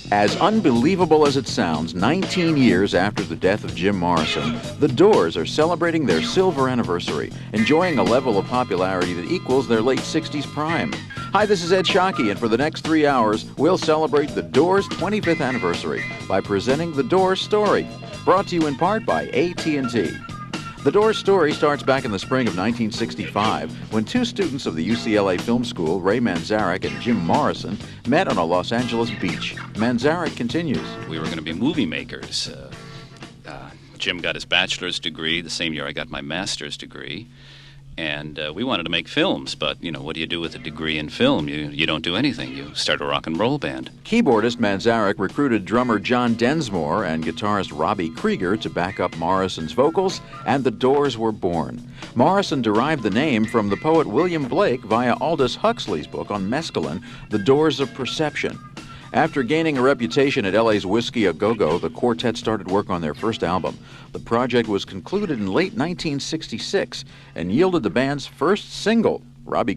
As unbelievable as it sounds, 19 years after the death of Jim Morrison, the Doors are celebrating their silver anniversary, enjoying a level of popularity that equals their late 60s prime. Hi, this is Ed Sciaky, and for the next 3 hours, we'll celebrate the Doors' 25th anniversary by presenting The Doors Story, brought to you in part by AT&T. The Doors' story starts back in the spring of 1965 when two students of the UCLA Film School, Ray Manzarek and Jim Morrison, met on a Los Angeles beach. Manzarek continues. We were going to be movie makers. Jim got his bachelor's degree the same year I got my master's degree. And we wanted to make films, but, what do you do with a degree in film? You don't do anything. You start a rock and roll band. Keyboardist Manzarek recruited drummer John Densmore and guitarist Krieger to back up Morrison's vocals, and the Doors were born. Morrison derived the name from the poet William Blake via Aldous Huxley's book on mescaline, The Doors of Perception. After gaining a reputation at LA's Whiskey A Go-Go, the quartet started work on their first album. The project was concluded in late 1966 and yielded the band's first single.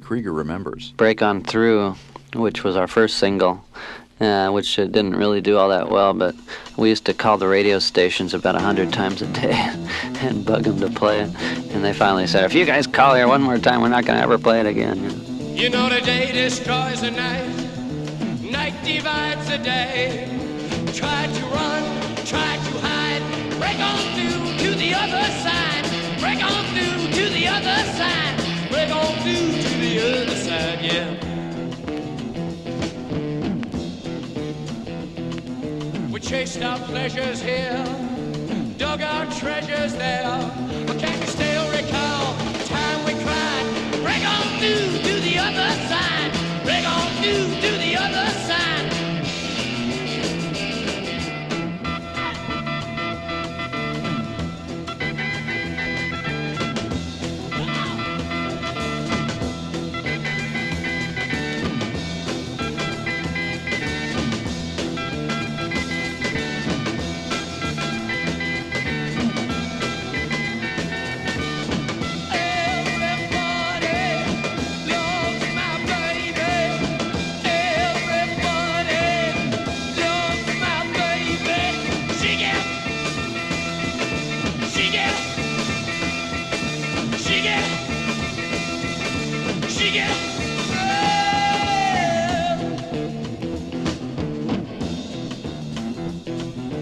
Krieger remembers. Break On Through, which was our first single, which didn't really do all that well, but we used to call the radio stations about 100 times a day and bug them to play it. And they finally said, if you guys call here one more time, we're not going to ever play it again. You know the day destroys the night. Night divides the day. Try to run, try to hide. Break on through to the other side. Break on through to the other side. Break on through to the other side, yeah. We chased our pleasures here, dug our treasures there. But can you still recall the time we cried? Break on through to the other side. Break on through to the other side.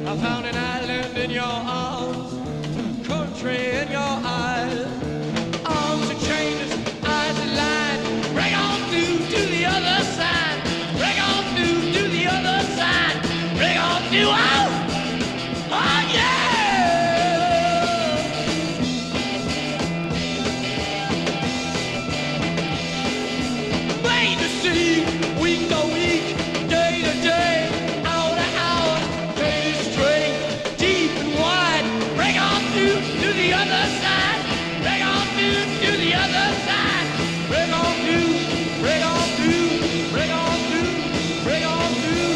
I found an island in your arms, country in your eyes. Arms are chained, eyes are lined. Break on through to the other side. Break on through to the other side. Break on through. Oh, oh yeah! Made to see, week to week, day to day. The other side, break on through to the other side, break on through, break on through, break on through, break on through.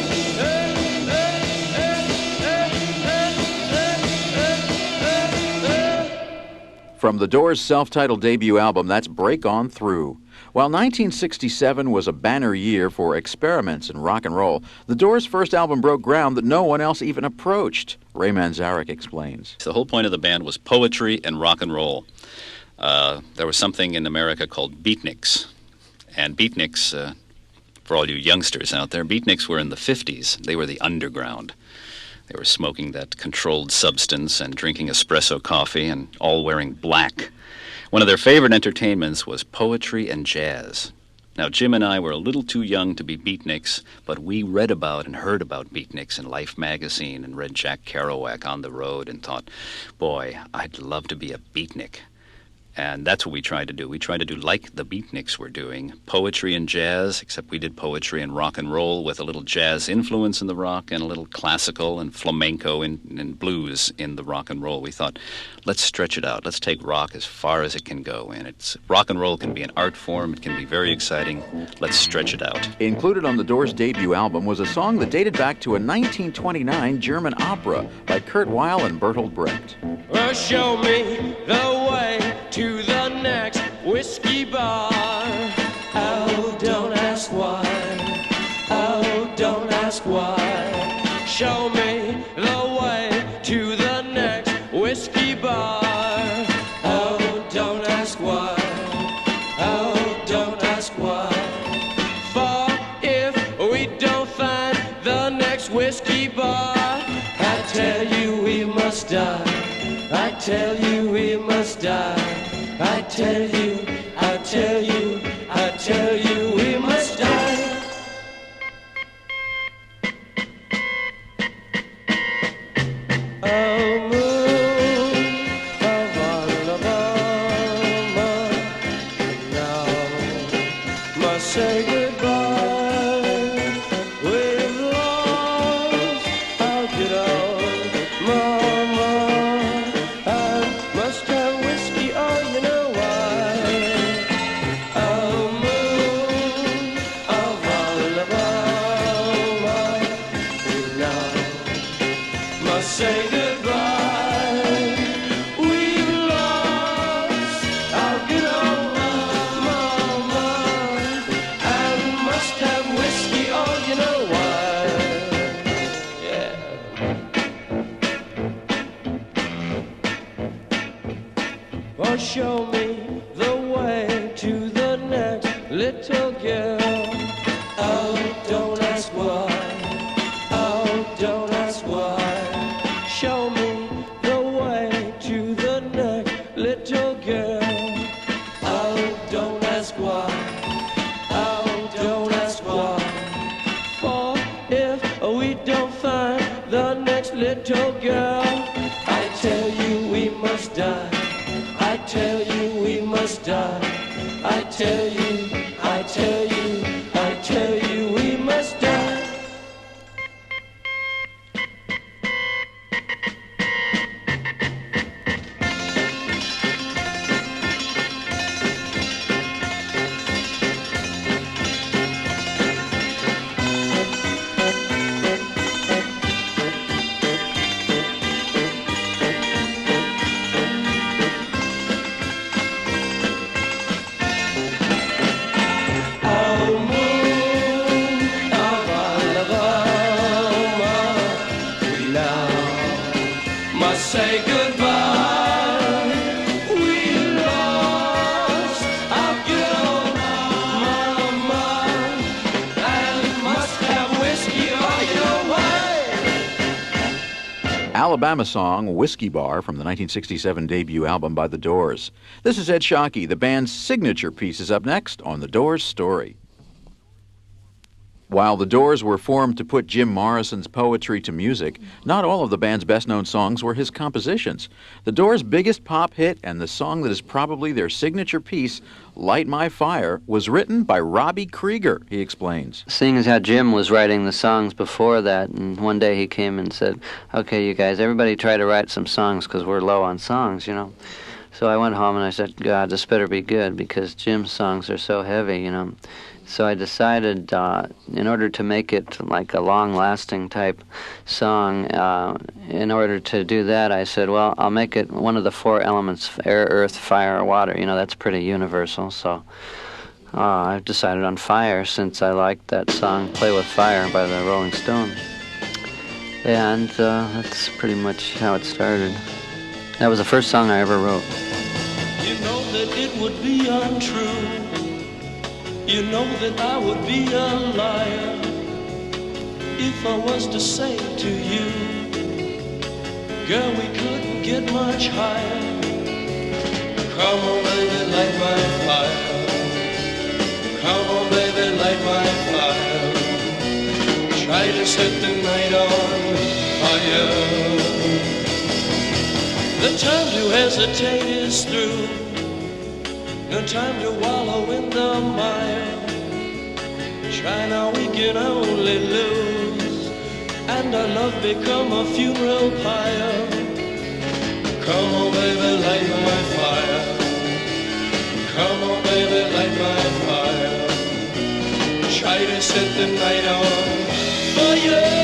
From the Doors' self-titled debut album, that's Break On Through. While 1967 was a banner year for experiments in rock and roll, the Doors' first album broke ground that no one else even approached. Ray Manzarek explains. The whole point of the band was poetry and rock and roll. There was something in America called beatniks. And beatniks, for all you youngsters out there, beatniks were in the 50s. They were the underground. They were smoking that controlled substance and drinking espresso coffee and all wearing black. One of their favorite entertainments was poetry and jazz. Now, Jim and I were a little too young to be beatniks, but we read about and heard about beatniks in Life magazine and read Jack Kerouac on the road and thought, boy, I'd love to be a beatnik. And that's what we tried to do. We tried to do like the beatniks were doing, poetry and jazz, except we did poetry and rock and roll with a little jazz influence in the rock and a little classical and flamenco and blues in the rock and roll. We thought, let's stretch it out. Let's take rock as far as it can go. And rock and roll can be an art form. It can be very exciting. Let's stretch it out. Included on the Doors' debut album was a song that dated back to a 1929 German opera by Kurt Weill and Bertolt Brecht. Well, show me the way to the next whiskey bar. Oh, don't ask why. Oh, don't ask why. show me the way to the next whiskey bar. Oh, don't ask why. Oh, don't ask why. For if we don't find the next whiskey bar, I tell you we must die. I tell you we must die. I tell you, I tell you, I tell you we must die. Oh, moon of Alabama, now must say goodbye. We've lost our good old mama. I must have whiskey, oh, you know why. Oh, moon of Alabama, we now must say goodbye. We've lost our good old mama, and must have whiskey, oh, you know why. Yeah. Oh, show me the way to the next little girl. Oh, don't ask why. Oh, don't ask why. Show me the way to the next little girl. Oh, don't ask why. Oh, don't ask why. For if we don't find the next little girl, I tell you we must die. I tell you we must die. I tell you, I tell you, I tell you we must die. Oh, moon of Alabama, we now must say goodbye. We lost our good old mama, and must have whiskey, oh, you know why. Alabama song Whiskey Bar from the 1967 debut album by The Doors. This is Ed Sciaky. The band's signature piece is up next on The Doors Story. While The Doors were formed to put Jim Morrison's poetry to music, not all of the band's best-known songs were his compositions. The Doors' biggest pop hit and the song that is probably their signature piece, Light My Fire, was written by Robbie Krieger, he explains. Seeing as how Jim was writing the songs before that, and one day he came and said, okay, you guys, everybody try to write some songs because we're low on songs, you know. So I went home and I said, God, this better be good because Jim's songs are so heavy, you know. So I decided, in order to make it like a long-lasting type song, in order to do that, I said, well, I'll make it one of the four elements, air, earth, fire, water. You know, that's pretty universal, so I've decided on fire since I liked that song, Play with Fire by the Rolling Stones. And that's pretty much how it started. That was the first song I ever wrote. You know that it would be untrue. You know that I would be a liar if I was to say to you, girl, we couldn't get much higher. Come on, baby, light my fire. Come on, baby, light my fire. Try to set the night on fire. The time to hesitate is through. No time to wallow in the mire. Try now, we can only lose, and our love become a funeral pyre. Come on, baby, light my fire. Come on, baby, light my fire. Try to set the night on fire.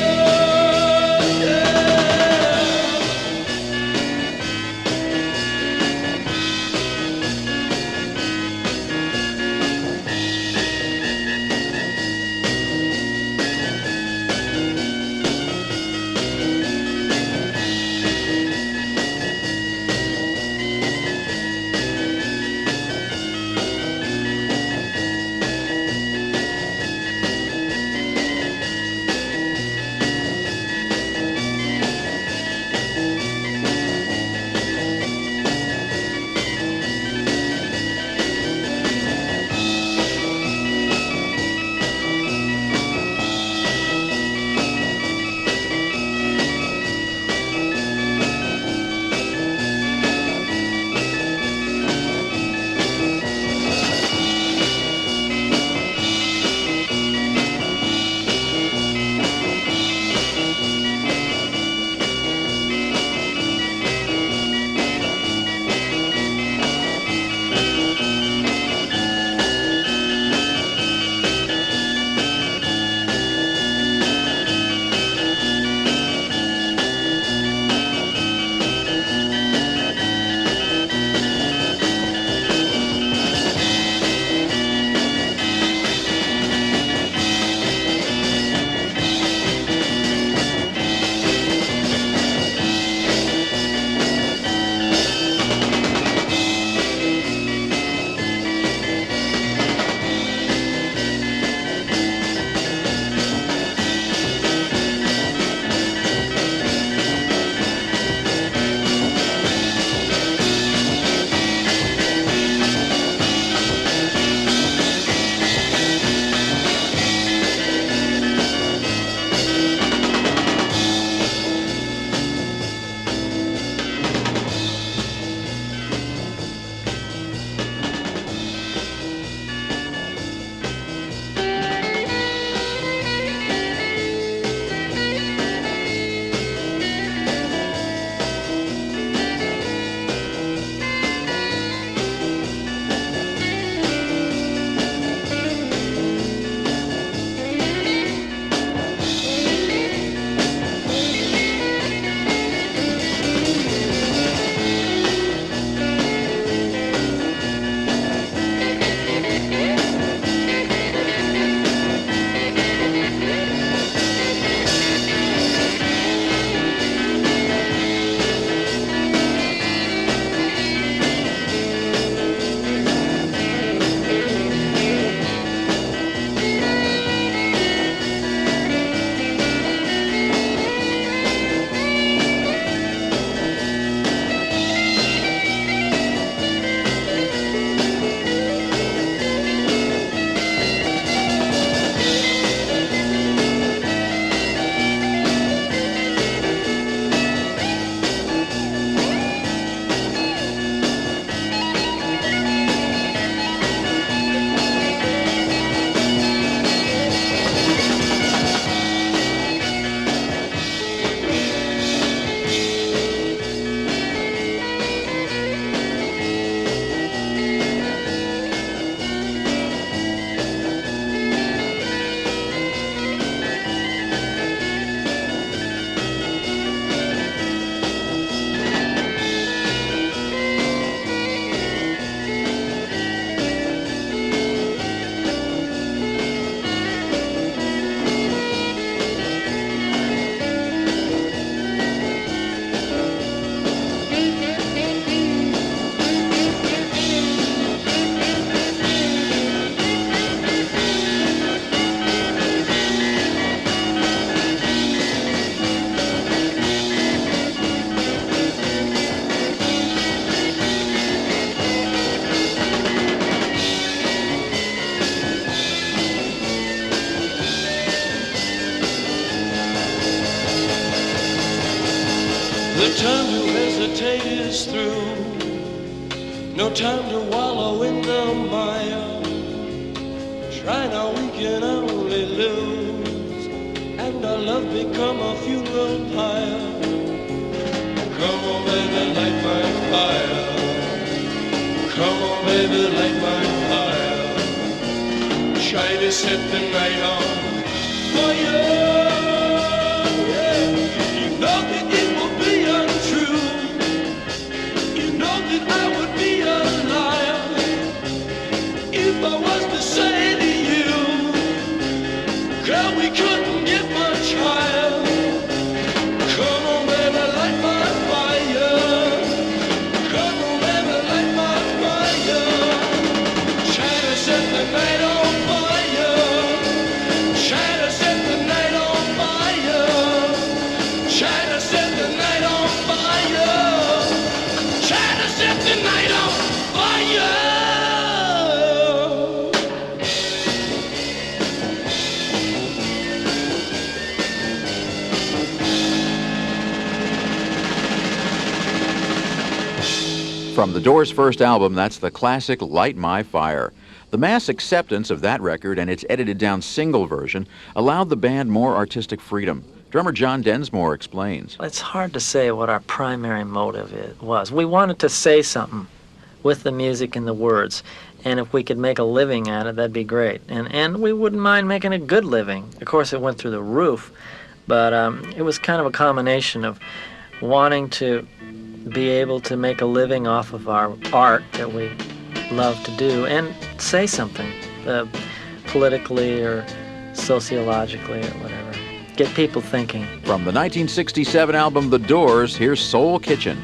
time to hesitate is through. No time to wallow in the mire. Try now, we can only lose, and our love become a funeral pyre. Come on, baby, light my fire. Come on, baby, light my fire. Try to set the night on fire. Yeah. You know that it will be untrue. You know that I would be a liar if I was to say to you, girl, we couldn't get much higher. Come on, baby, light my fire. Come on, baby, light my fire. Try to set the night on fire. Try to set the night on fire. Try to set the night on fire. Try to set the night on fire. From the Doors' first album, that's the classic Light My Fire. The mass acceptance of that record and its edited-down single version allowed the band more artistic freedom. Drummer John Densmore explains. It's hard to say what our primary motive was. We wanted to say something with the music and the words, and if we could make a living at it, that'd be great. And we wouldn't mind making a good living. Of course, it went through the roof, but it was kind of a combination of wanting to be able to make a living off of our art that we love to do and say something politically or sociologically or whatever. Get people thinking. From the 1967 album The Doors, here's Soul Kitchen.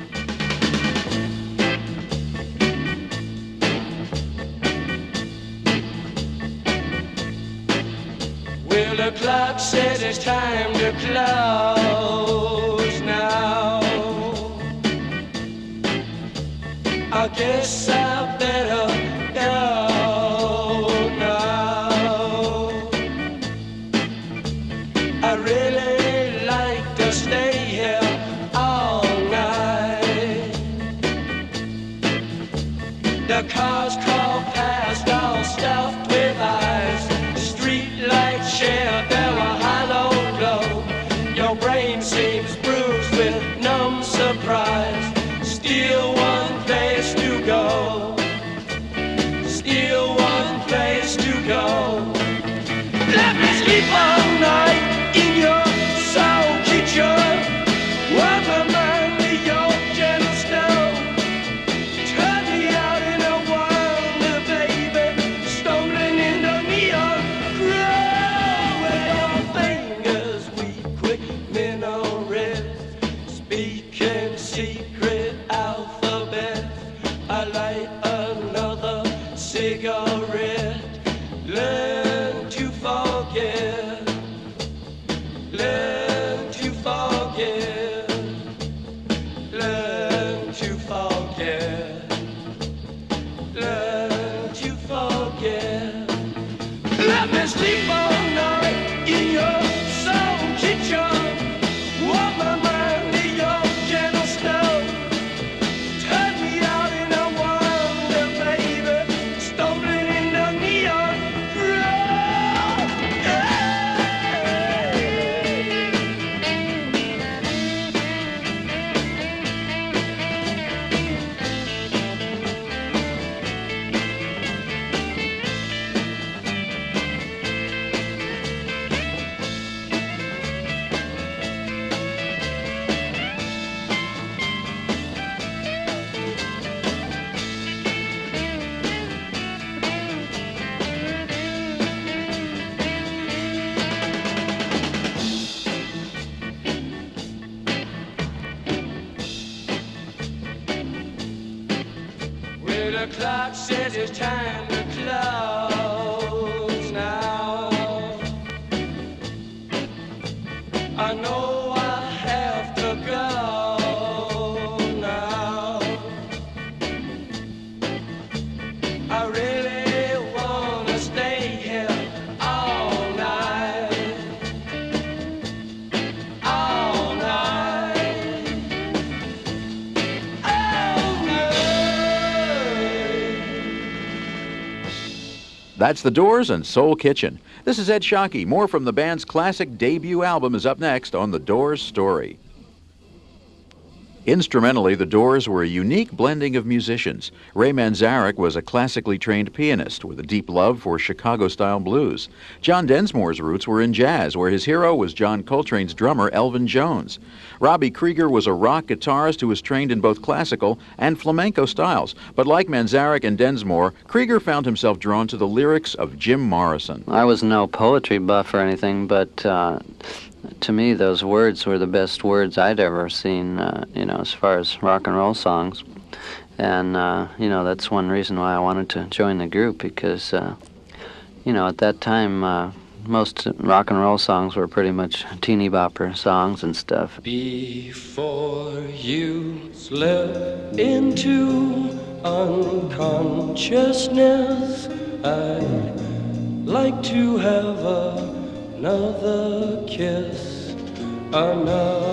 Well, the clock says it's time to close now. I guess I better go now. I really like to stay here all night. The cars crawl past, all stuffed with eyes. Street lights share their hollow glow. Your brain seems bruised with numb surprise. Still one place to go. Still one place to go. Let me sleep all night in your soul kitchen. Warm my mind with your gentle stone. Turn me out in a wonder, baby. Stumbling in the neon grow. With your fingers we quick minarets. Speaking secret alphabet. I light another cigarette. Learn to forget. Learn to forget. Learn to forget. Learn to forget. Let me sleep all night in your soul kitchen. Warm my mind with your gentle stone. Turn me out in a wonder, baby. Stumbling in the neon crowd. Well, the clock says it's time to close now. I know I have to go now. I really wanna stay here all night. All night. That's The Doors and Soul Kitchen. This is Ed Sciaky. More from the band's classic debut album is up next on The Doors Story. Instrumentally, The Doors were a unique blending of musicians. Ray Manzarek was a classically trained pianist with a deep love for Chicago-style blues. John Densmore's roots were in jazz, where his hero was John Coltrane's drummer, Elvin Jones. Robbie Krieger was a rock guitarist who was trained in both classical and flamenco styles. But like Manzarek and Densmore, Krieger found himself drawn to the lyrics of Jim Morrison. I was no poetry buff or anything, but to me, those words were the best words I'd ever seen, as far as rock and roll songs. And, that's one reason why I wanted to join the group, because, at that time, most rock and roll songs were pretty much teeny bopper songs and stuff. Before you slip into unconsciousness, I'd like to have another kiss, another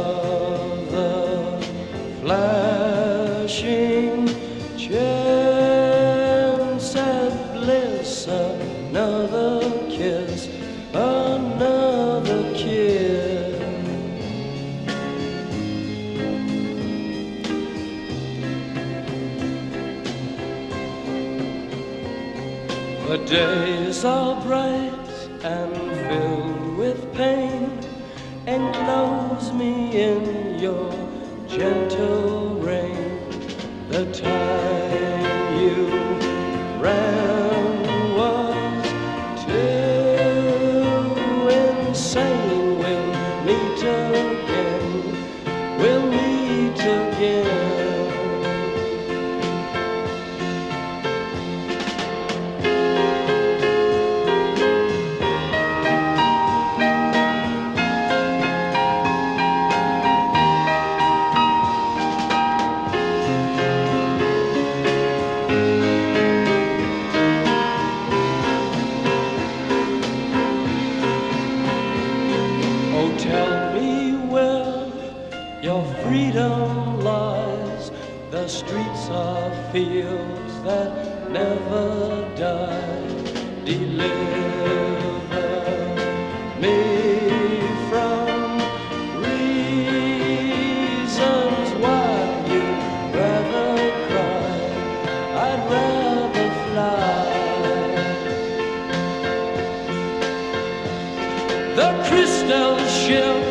flashing chance at bliss, another kiss, another kiss. The days are bright and filled with pain, enclose me in your gentle rain. The time you ran was too insane. We'll meet again, we'll meet again. Tell me where your freedom lies. The streets are fields that never die. Deliver me from reasons why you'd rather cry. I'd rather fly. The crystal ship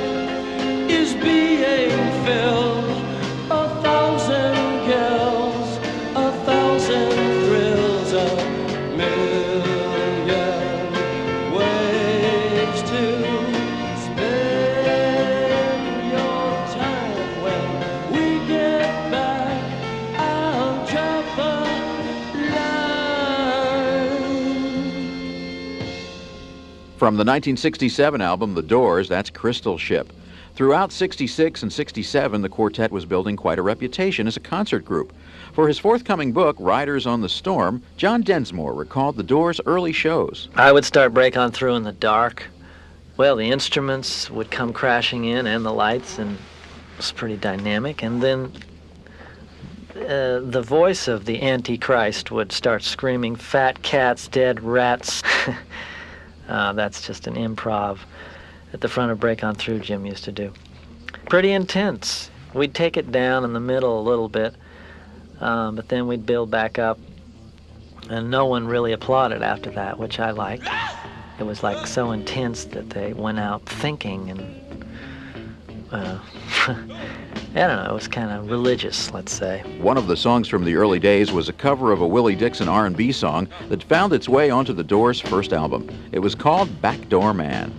is being filled, 1,000 girls, 1,000 thrills, 1,000,000 ways to spend your time. When we get back, I'll drop a line. From the 1967 album The Doors, that's Crystal Ship. Throughout 66 and 67, the quartet was building quite a reputation as a concert group. For his forthcoming book, Riders on the Storm, John Densmore recalled the Doors' early shows. I would start break on through in the dark. Well, the instruments would come crashing in and the lights, and it was pretty dynamic. And then the voice of the Antichrist would start screaming, "Fat cats, dead rats." That's just an improv at the front of Break On Through Jim used to do. Pretty intense. We'd take it down in the middle a little bit, but then we'd build back up, and no one really applauded after that, which I liked. It was like so intense that they went out thinking, and I don't know, it was kind of religious, let's say. One of the songs from the early days was a cover of a Willie Dixon R&B song that found its way onto the Doors' first album. It was called Backdoor Man.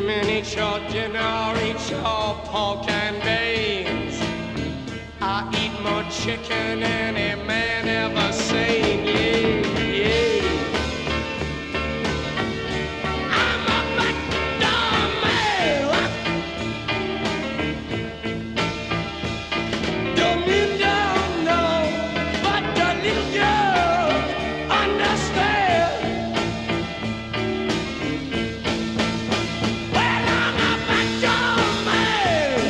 women eat your dinner, eat your pork and beans. I eat more chicken than any man ever seen. Yeah, yeah. I'm a black dog man. Don't you know, but the little girls understand. Well, I'm a black dog man.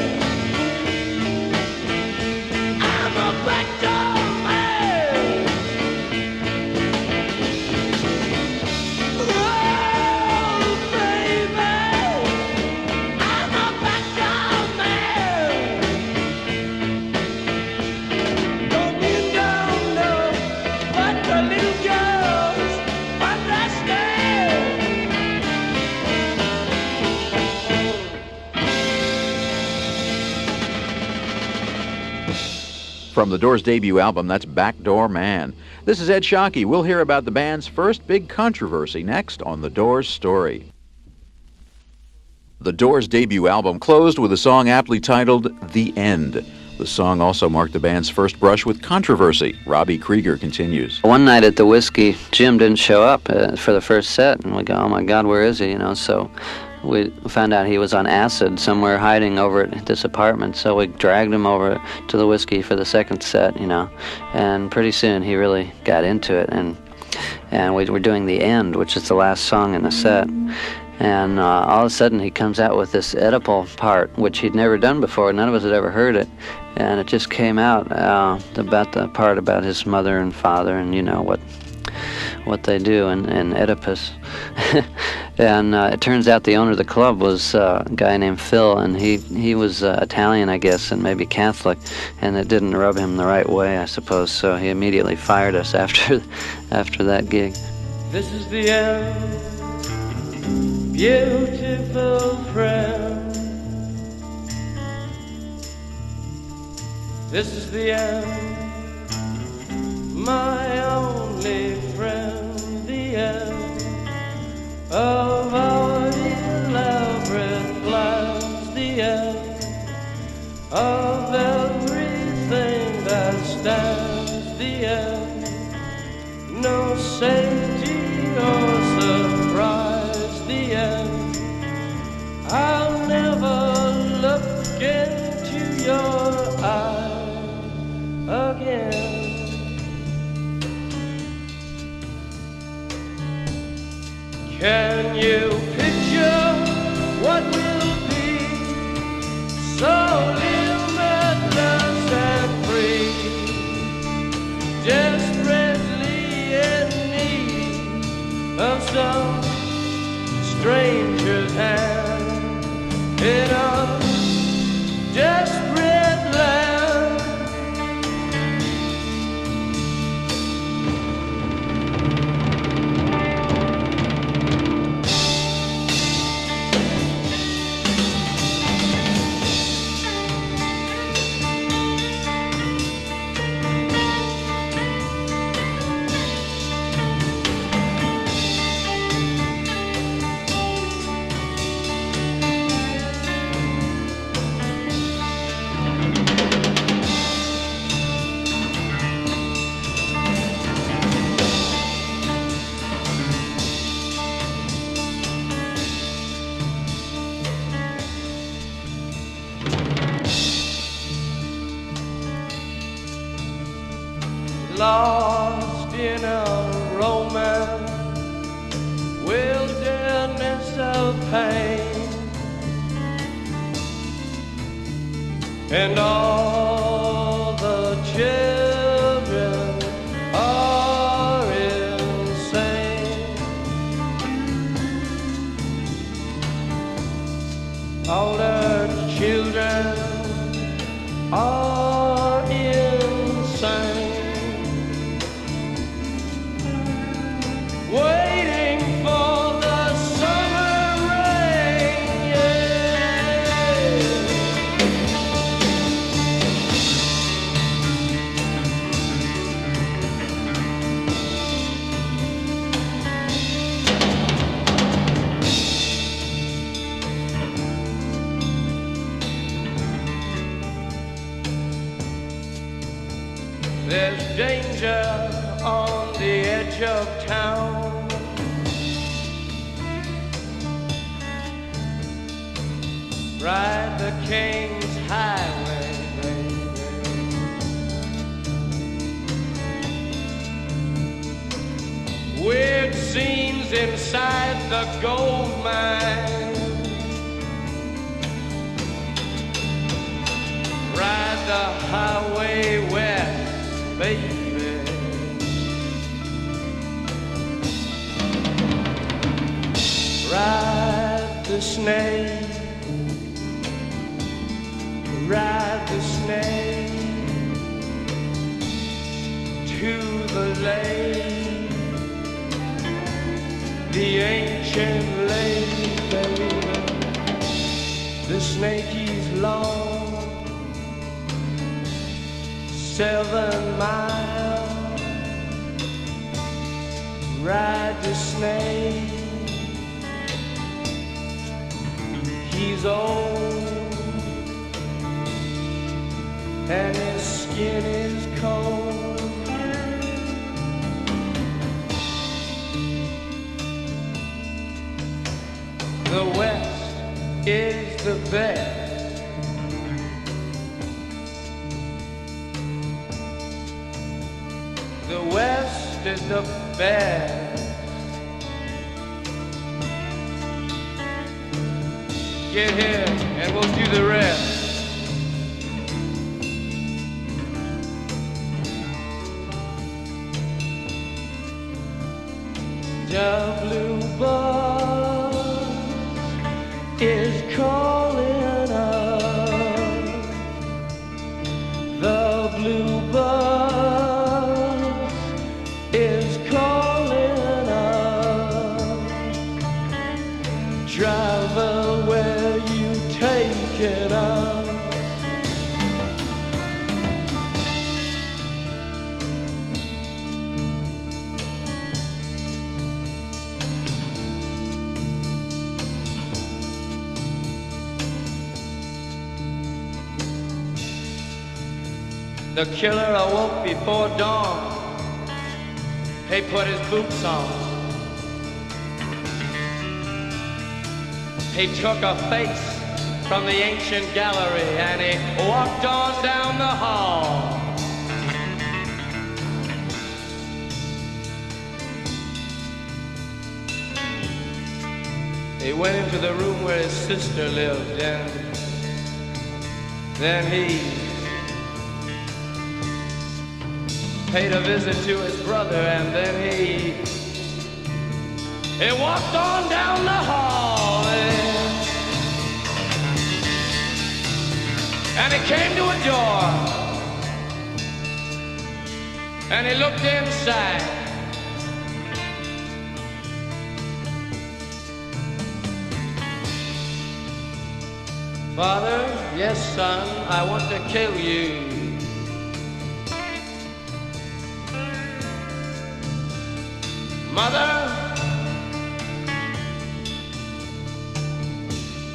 I'm a black dog man. Oh, baby, I'm a black dog man. Don't you know, but the little girls understand. From the Doors' debut album, that's Backdoor Man. This is Ed Sciaky. We'll hear about the band's first big controversy next on The Doors' Story. The Doors' debut album closed with a song aptly titled The End. The song also marked the band's first brush with controversy. Robbie Krieger continues. One night at the Whiskey, Jim didn't show up for the first set, and we go, oh my God, where is he? You know, so we found out he was on acid somewhere hiding over at this apartment, so we dragged him over to the Whiskey for the second set, you know, and pretty soon he really got into it, and we were doing The End, which is the last song in the set. And all of a sudden he comes out with this Oedipal part, which he'd never done before. None of us had ever heard it. And it just came out about the part about his mother and father and, you know, what they do in Oedipus. And it turns out the owner of the club was a guy named Phil, and he was Italian, I guess, and maybe Catholic, and it didn't rub him the right way, I suppose. So he immediately fired us after that gig. This is the end, beautiful friend. This is the end, my only friend. The end of our elaborate plans. The end of everything that stands. The end, no safety or surprise. The end, I'll never look into your eyes again. Can you picture what will be so limitless and free? Desperately in need of some stranger's hand in a desperate land. Lost in a romance, wilderness of pain, and all the children are insane. All the children are insane. Waiting for the summer rain, yeah. There's danger on the edge of town. Ride the King's Highway, baby. Weird scenes inside the gold mine. Ride the highway west, baby. Ride the snake. Ride the snake to the lake, the ancient lake, baby. The snake he's long, 7 miles. Ride the snake, he's old and his skin is cold. The West is the best. The West is the best. Get here and we'll do the rest. The blue bus is calling us. The blue bus is calling us. Driver, where you taking us? The killer awoke before dawn. He put his boots on. He took a face from the ancient gallery and he walked on down the hall. He went into the room where his sister lived, and then he paid a visit to his brother, and then he walked on down the hall, and he came to a door, and he looked inside. Father, yes, son, I want to kill you. Mother,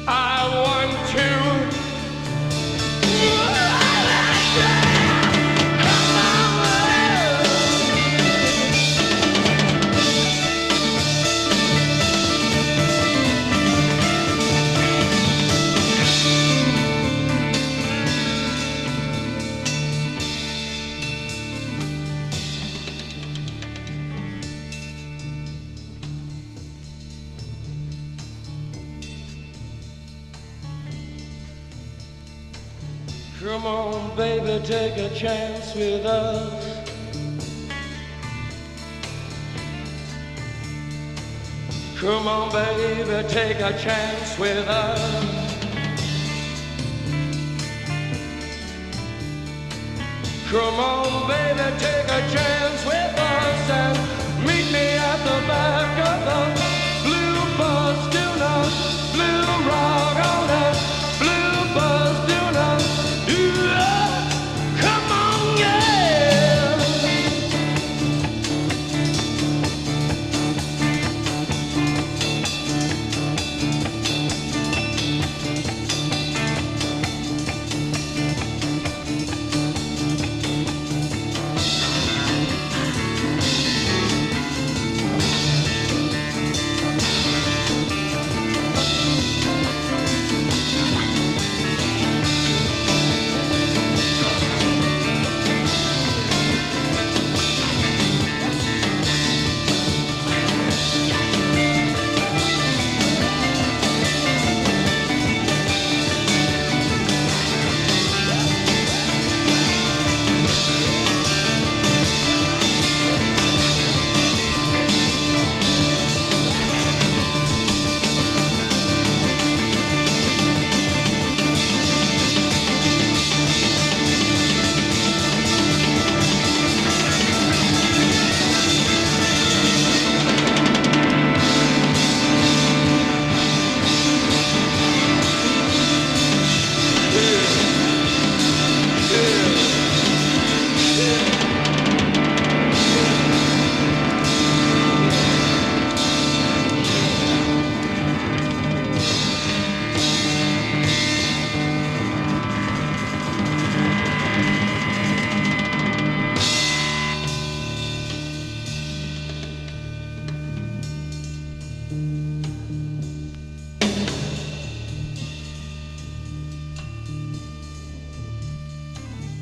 I want to. Come on, baby, take a chance with us. Come on, baby, take a chance with us. Come on, baby, take a chance with us and meet me at the back of the blue bus. Do not blue rock on that blue bus. Do not. Come on, yeah.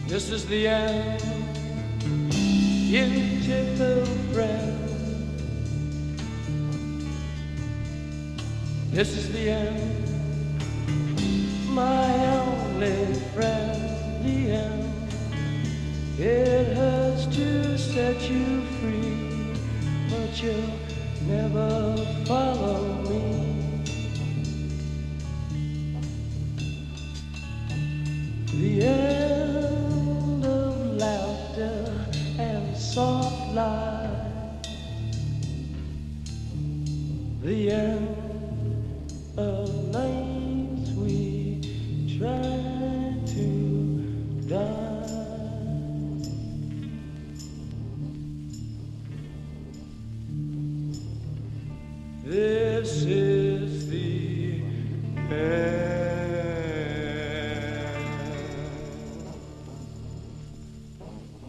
This is the end, beautiful friend. This is the end, my only friend. The end. It hurts to set you free, but you'll never follow me. The end of laughter and soft light. The end of nights we try to die. This is the end.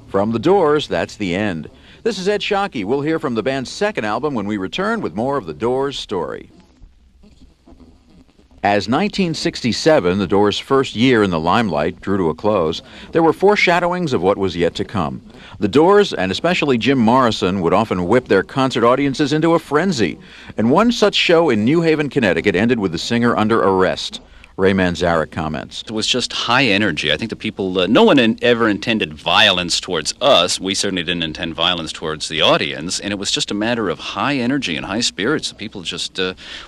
From The Doors, that's the end. This is Ed Sciaky. We'll hear from the band's second album when we return with more of The Doors' story. As 1967, The Doors' first year in the limelight, drew to a close, there were foreshadowings of what was yet to come. The Doors, and especially Jim Morrison, would often whip their concert audiences into a frenzy. And one such show in New Haven, Connecticut ended with the singer under arrest. Ray Manzarek comments. It was just high energy. I think the people, no one ever intended violence towards us. We certainly didn't intend violence towards the audience. And it was just a matter of high energy and high spirits. The people just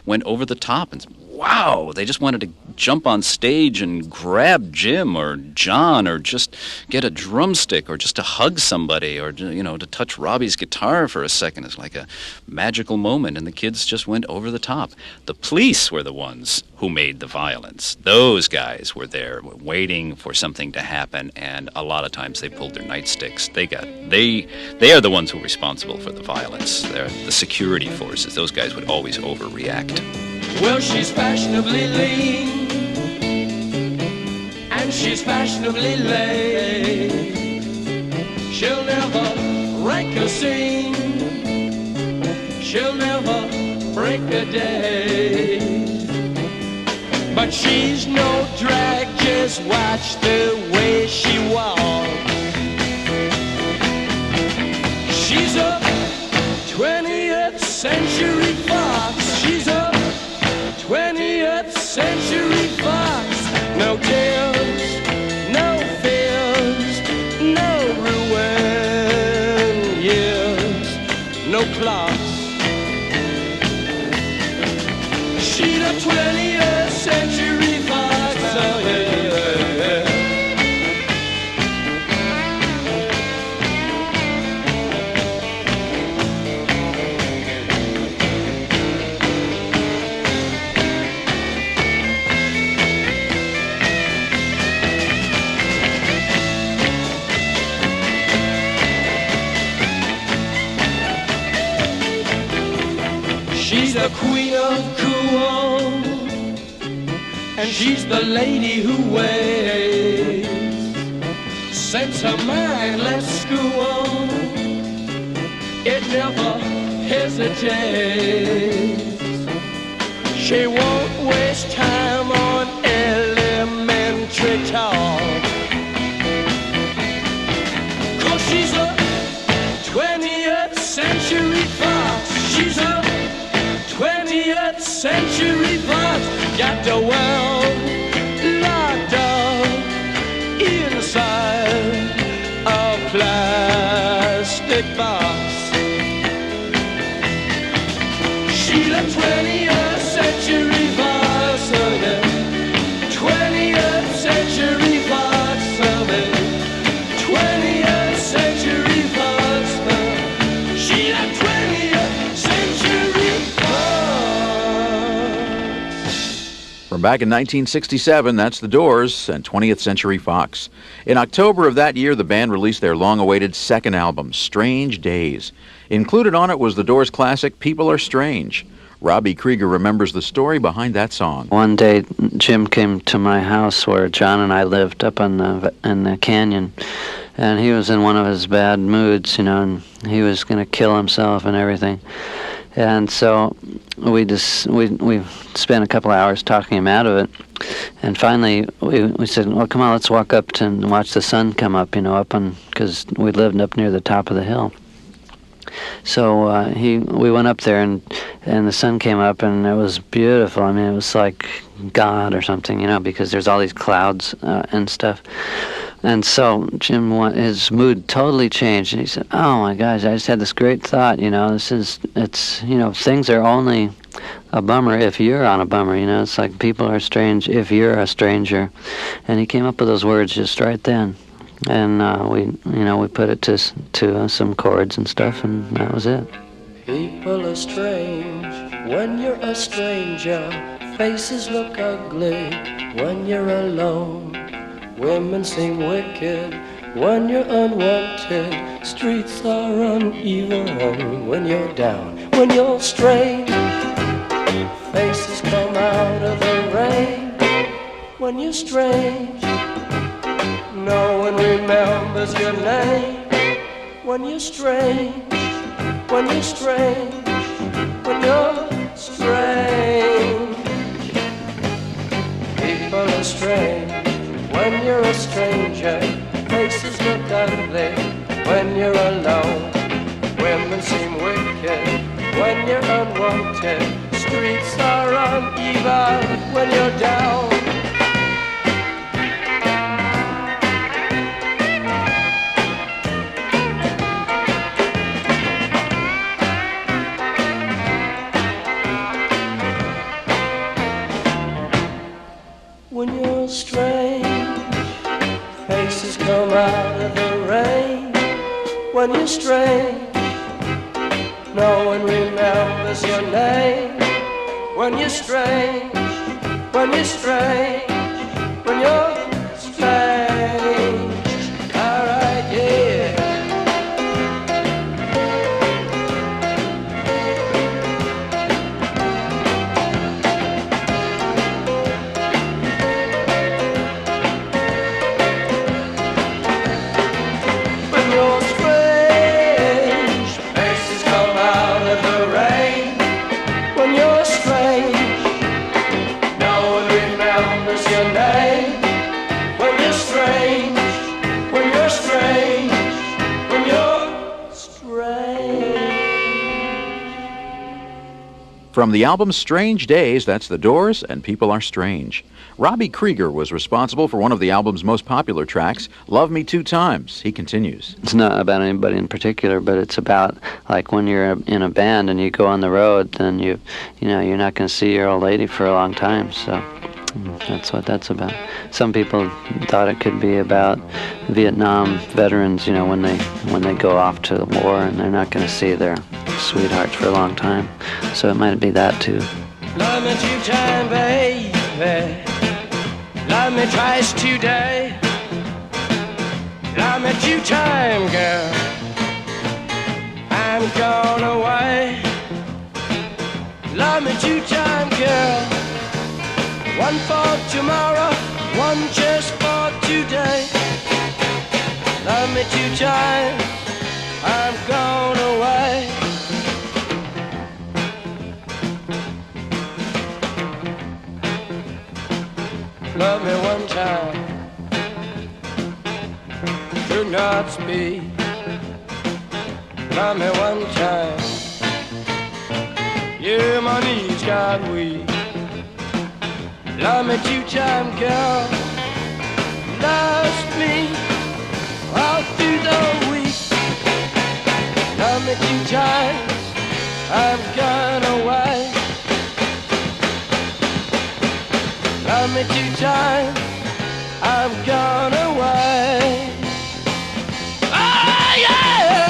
went over the top and wow, they just wanted to jump on stage and grab Jim or John or just get a drumstick or just to hug somebody or, to touch Robbie's guitar for a second. It's like a magical moment, and the kids just went over the top. The police were the ones who made the violence. Those guys were there waiting for something to happen, and a lot of times they pulled their nightsticks. They are the ones who were responsible for the violence. They're the security forces. Those guys would always overreact. Well, she's fashionably lean, and she's fashionably late. She'll never rank a scene, she'll never break a day. But she's no drag, just watch the way she walks. She's a 20th century fox. She's a 20th century fox. No tears, no fears, no ruin years, no clocks. She's a 20th century fox. Oh, yeah. She's the queen of cool, and she's the lady who waits. Sense of mind, let's school, it never hesitates. She won't waste time on elementary talk, 'cause she's a 20th century fox. She's a 20th century fox. Got the world locked up inside a plastic box. She's a 20th century fox. Oh, yeah. 20th century fox. Oh, yeah. 20th century fox. Oh. She's a 20th century fox. From back in 1967, that's The Doors and 20th Century Fox. In October of that year, the band released their long-awaited second album, Strange Days. Included on it was The Doors' classic, People Are Strange. Robbie Krieger remembers the story behind that song. One day, Jim came to my house where John and I lived up in the canyon, and he was in one of his bad moods, and he was going to kill himself and everything. And so we spent a couple hours talking him out of it. And finally, we said, well, come on, let's walk up and watch the sun come up, up because we lived up near the top of the hill. So we went up there, and the sun came up, and it was beautiful. I mean, it was like God or something, because there's all these clouds and stuff. And so Jim, his mood totally changed, and he said, "Oh my gosh, I just had this great thought. Things are only a bummer if you're on a bummer. It's like people are strange if you're a stranger." And he came up with those words just right then. And we put it to some chords and stuff, and that was it. People are strange when you're a stranger. Faces look ugly when you're alone. Women seem wicked when you're unwanted. Streets are uneven when you're down. When you're strange, faces come out of the rain. When you're strange, no one remembers your name. When you're strange, when you're strange, when you're strange. People are strange when you're a stranger. Faces look ugly when you're alone. Women seem wicked when you're unwanted. Streets are uneven when you're down. When you're strange, faces come out of the rain. When you're strange, no one remembers your name. When you're strange, when you're strange, when you're strange. Alright, yeah. From the album Strange Days, that's The Doors and People Are Strange. Robbie Krieger was responsible for one of the album's most popular tracks, Love Me Two Times. He continues. It's not about anybody in particular, but it's about like when you're in a band and you go on the road, then you're not going to see your old lady for a long time. So that's what that's about. Some people thought it could be about Vietnam veterans, when they go off to the war and they're not going to see their sweethearts for a long time. So it might be that too. Love me 2 times, baby. Love me twice today. Love me 2 times, girl. I'm gone away. Love me 2 times, girl. 1 for tomorrow, 1 just for today. Love me 2 times, I'm gone away. Love me 1 time, do not speak. Love me 1 time, yeah, my knees got weak. Love me 2 times, girl. Love me all through the week. Love me 2 times, I'm gone away. Love me 2 times, I'm gone away. Oh, yeah!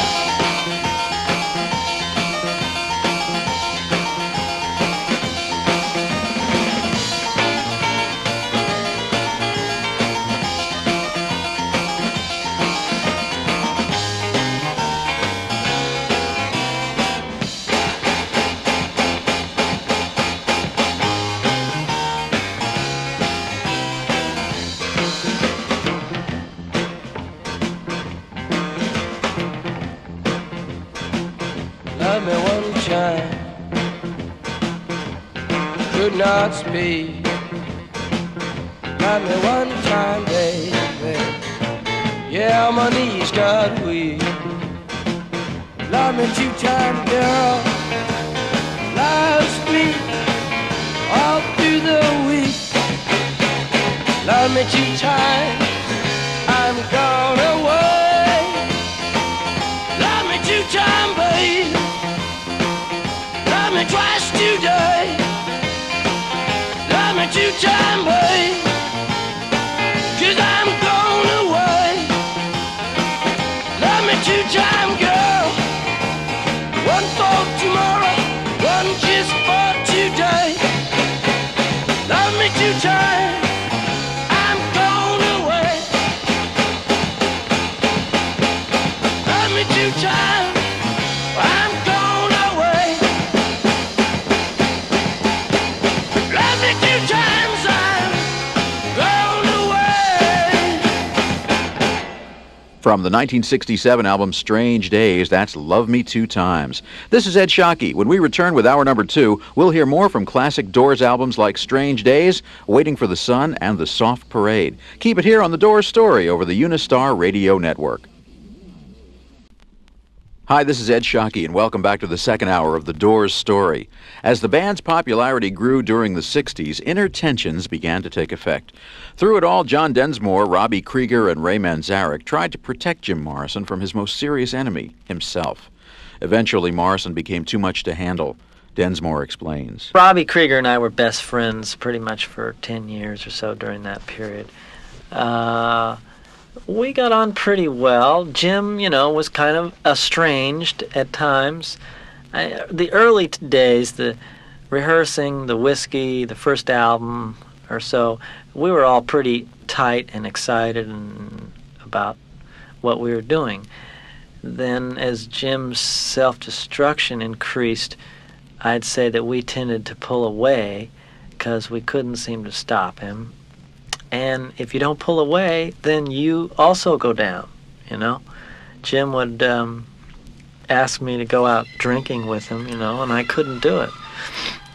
Love me 1 time, could not speak. Love me one time, baby. Yeah, my knees got weak. Love me two times, girl. Last week, all through the week. Love me two times, I'm gone away. Love me two times, babe. Love me twice today. Love me two times, babe. 'Cause I'm gone away. Love me two times, girl. One for tomorrow, one just for today. Love me two times. I'm gone away. Love me two times. I'm gone away. Love me two times. I'm gone away. From the 1967 album Strange Days, that's Love Me Two Times. This is Ed Sciaky. When we return with hour number 2, we'll hear more from classic Doors albums like Strange Days, Waiting for the Sun, and The Soft Parade. Keep it here on The Doors Story over the Unistar Radio Network. Hi, this is Ed Sciaky, and welcome back to the second hour of The Doors Story. As the band's popularity grew during the 60s, inner tensions began to take effect. Through it all, John Densmore, Robbie Krieger, and Ray Manzarek tried to protect Jim Morrison from his most serious enemy, himself. Eventually, Morrison became too much to handle. Densmore explains. Robbie Krieger and I were best friends pretty much for 10 years or so during that period. We got on pretty well. Jim, was kind of estranged at times. The early days, the rehearsing, the whiskey, the first album or so, we were all pretty tight and excited about what we were doing. Then as Jim's self-destruction increased, I'd say that we tended to pull away because we couldn't seem to stop him. And if you don't pull away, then you also go down, Jim would ask me to go out drinking with him, and I couldn't do it,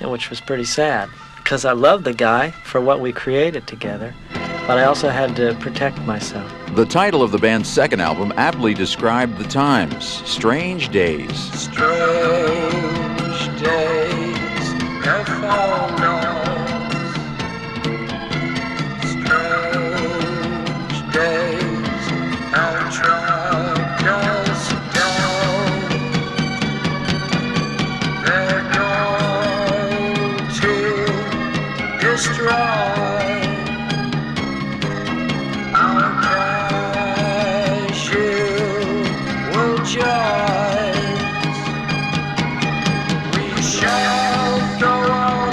which was pretty sad, because I loved the guy for what we created together, but I also had to protect myself. The title of the band's second album aptly described the times, Strange Days. Strange days have fallen on. Days have tracked us down. They're going to destroy our crash. You will join. We shall go on.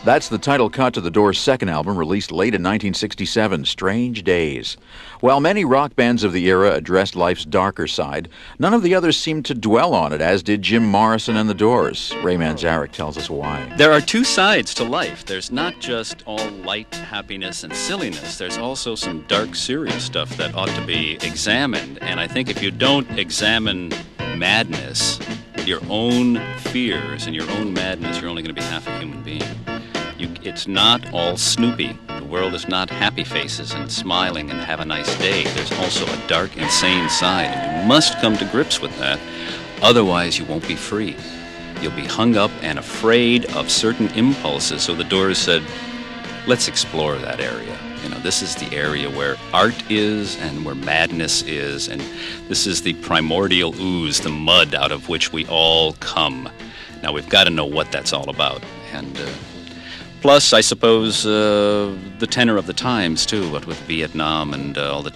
That's the title cut to the Doors' second album, released late in 1967, Strange Days. While many rock bands of the era addressed life's darker side, none of the others seemed to dwell on it, as did Jim Morrison and the Doors. Ray Manzarek tells us why. There are two sides to life. There's not just all light happiness and silliness. There's also some dark, serious stuff that ought to be examined. And I think if you don't examine madness, your own fears and your own madness, you're only going to be half a human being. It's not all Snoopy. The world is not happy faces and smiling and have a nice day. There's also a dark, insane side, and you must come to grips with that. Otherwise, you won't be free. You'll be hung up and afraid of certain impulses. So the Doors said, let's explore that area. You know, this is the area where art is and where madness is, and this is the primordial ooze, the mud out of which we all come. Now, we've got to know what that's all about. And plus, I suppose, the tenor of the times, too, what with Vietnam and all the,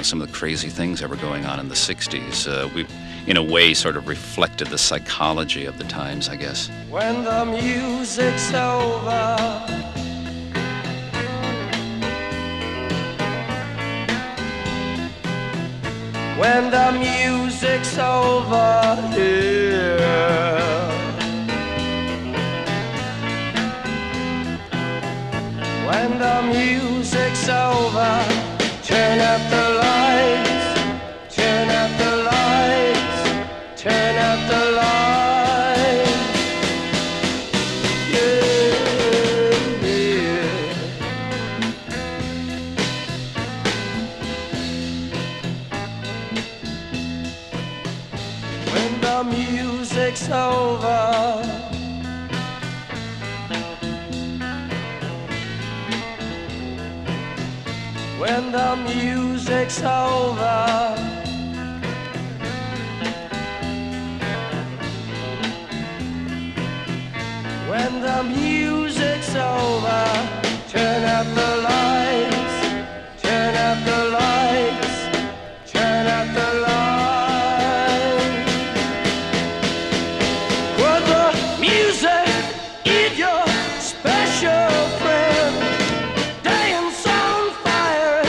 some of the crazy things that were going on in the 60s. We've, in a way, sort of reflected the psychology of the times, I guess. When the music's over, when the music's over, yeah. When the music's over, turn up the lights, turn up the lights, turn up the lights. Yeah, yeah. When the music's over, when the music's over, when the music's over, turn up the lights, turn up the lights, turn up the lights. Well, the music is your special friend. Dance on fire,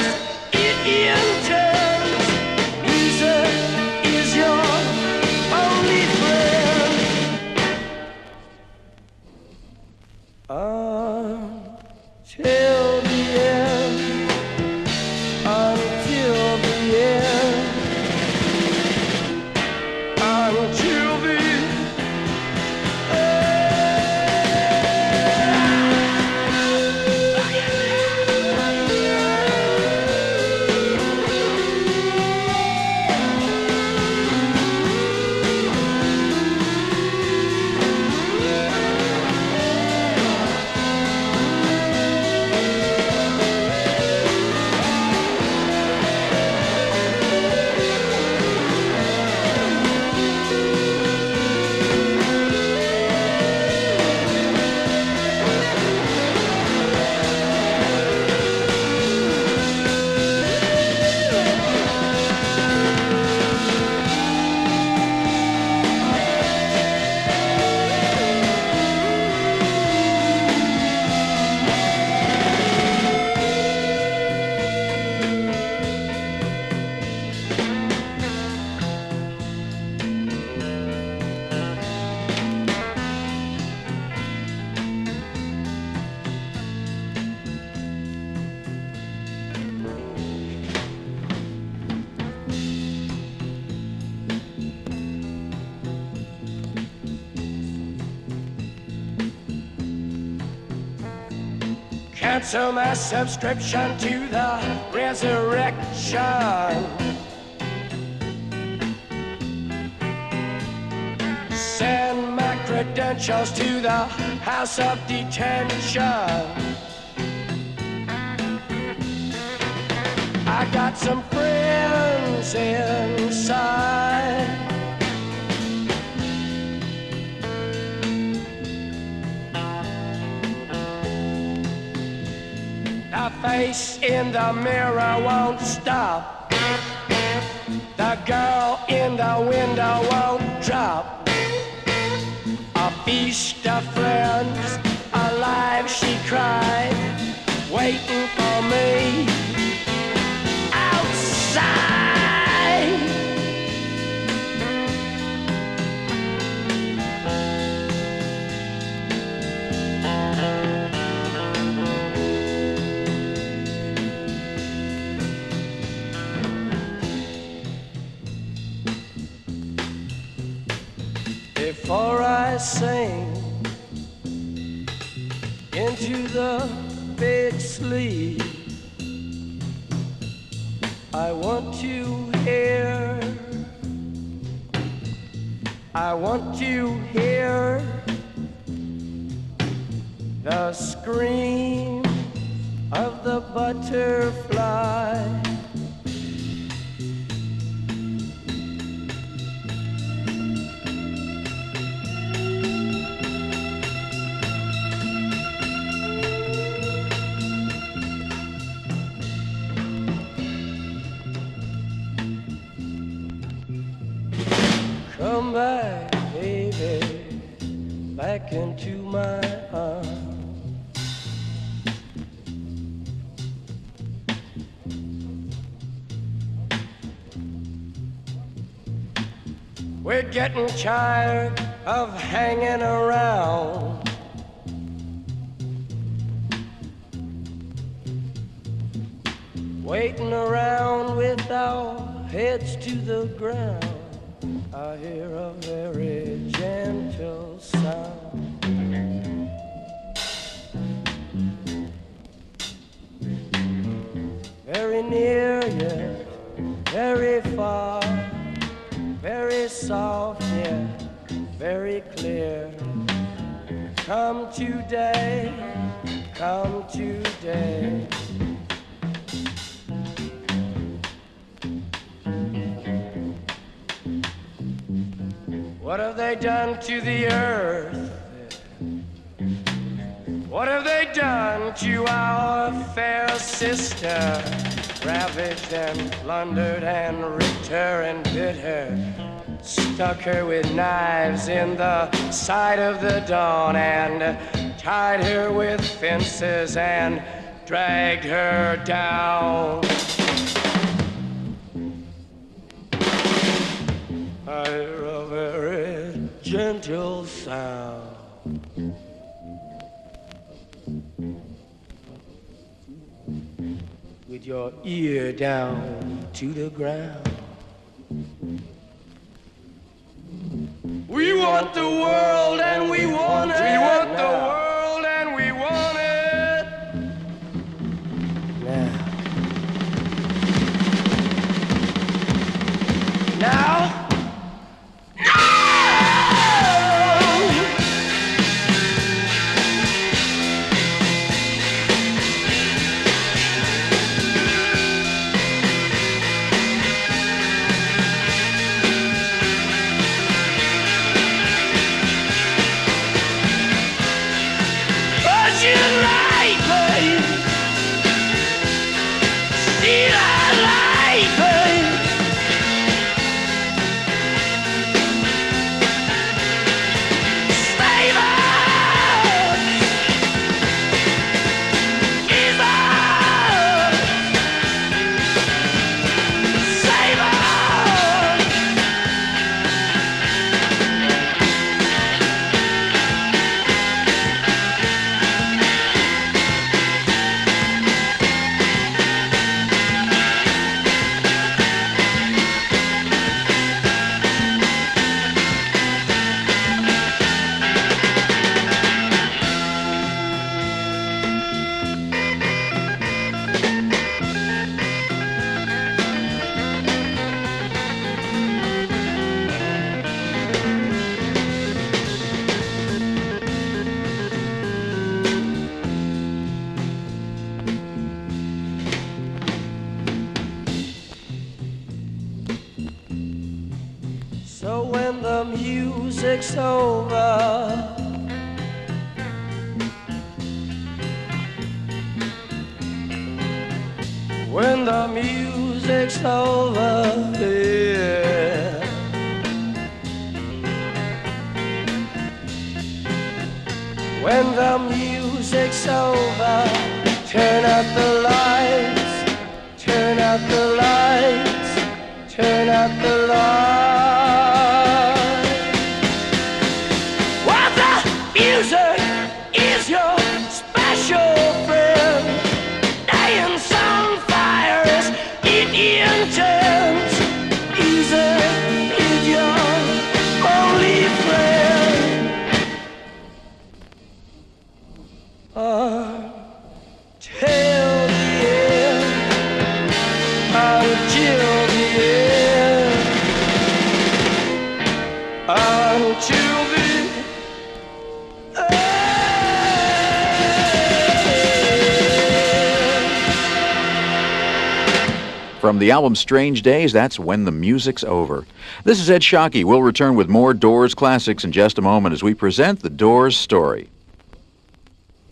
it intends. Music is your only friend. Until the end, until the end, until the end. Cancel my subscription to the resurrection. Send my credentials to the house of detention. I got some friends inside. The face in the mirror won't stop. The girl in the window won't drop. A feast of friends, a live waiting for me outside. Before I sing into the big sleep, I want to hear the scream of the butterfly. Come back, baby, back into my arms. We're getting tired of hanging around. Waiting around with our heads to the ground. I hear a very gentle sound. Very near yet very far, very soft yet very clear. Come today, come today. What have they done to the earth? What have they done to our fair sister? Ravaged and plundered and ripped her and bit her, stuck her with knives in the side of the dawn, and tied her with fences and dragged her down. I hear a very gentle sound. With your ear down to the ground. We want the world and we want it. We want the world and we want it. Now. So when the music's over, when the music's over, yeah. When the music's over, Turn out the lights, turn out the lights, turn out the lights. While the music is your special friend, dance on fire is Indian terms. Easy is your only friend. Till the end, until the end, until the end. From the album Strange Days, that's When the Music's Over. This is Ed Sciaky. We'll return with more Doors classics in just a moment as we present the Doors story.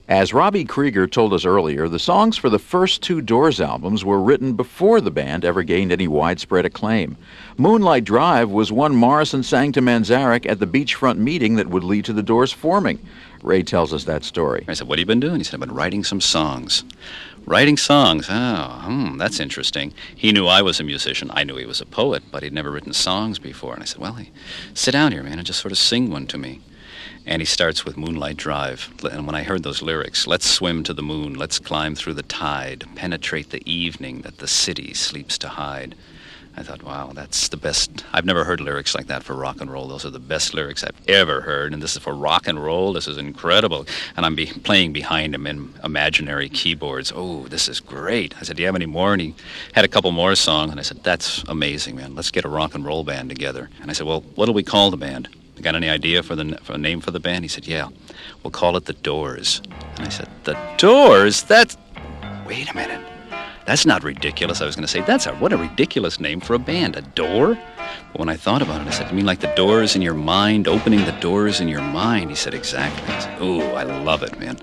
As Robbie Krieger told us earlier, the songs for the first two Doors albums were written before the band ever gained any widespread acclaim. Moonlight Drive was one Morrison sang to Manzarek at the beachfront meeting that would lead to the Doors forming. Ray tells us that story. I said, what have you been doing? He said, I've been writing some songs. Writing songs? That's interesting. He knew I was a musician. I knew he was a poet, but he'd never written songs before. And I said, well, hey, sit down here, man, and just sort of sing one to me. And he starts with Moonlight Drive. And when I heard those lyrics, let's swim to the moon, let's climb through the tide, penetrate the evening that the city sleeps to hide. I thought, wow, that's the best. I've never heard lyrics like that for rock and roll. Those are the best lyrics I've ever heard. And this is for rock and roll. This is incredible. And I'm playing behind him in imaginary keyboards. Oh, this is great. I said, do you have any more? And he had a couple more songs. And I said, that's amazing, man. Let's get a rock and roll band together. And I said, well, what'll we call the band? You got any idea for a name for the band? He said, yeah, we'll call it The Doors. And I said, The Doors? Wait a minute. That's not ridiculous. I was going to say, what a ridiculous name for a band, a door? But when I thought about it, I said, you mean like the doors in your mind, opening the doors in your mind? He said, exactly. I said, ooh, I love it, man.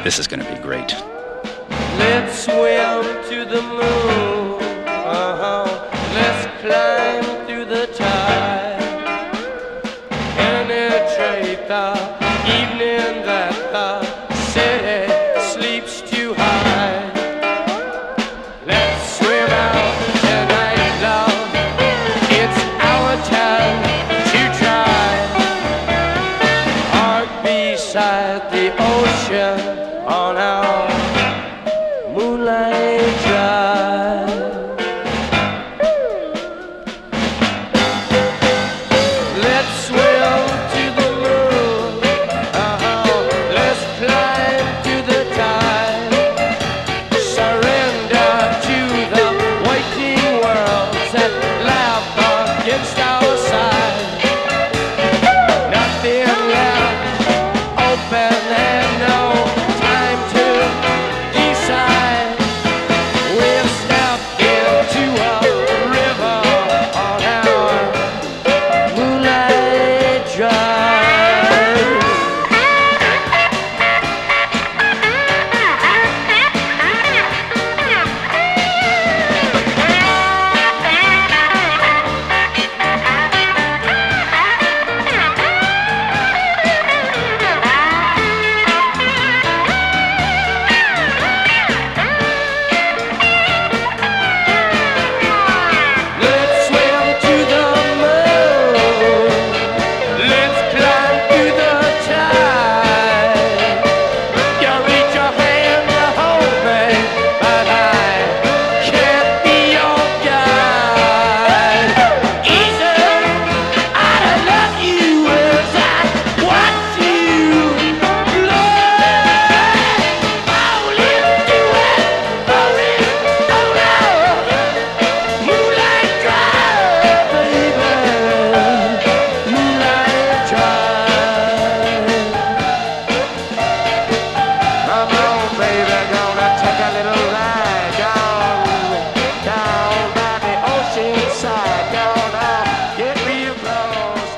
This is going to be great. Let's swim to the moon. Let's climb through the tide. Penetrate the evening that the city sleeps too high. Let's swim out tonight, love. It's our time to try. Park beside the ocean on our Moonlight Drive. Let's swim to the moon. Let's climb to the tide. Surrender to the waiting worlds that laugh against our side. Nothing left open and no time to decide. We'll step into a river on our Moonlight Drive. Let's swim to the moon. Let's climb through the tide. You reach your hand to hold me, but I can't be your guide. Easy, I love you as I watch you glide. Fall into it, fall in, oh no. Moonlight Drive, baby. Moonlight Drive. Come on, baby, gonna take a little ride down by the ocean side. Gonna get real close.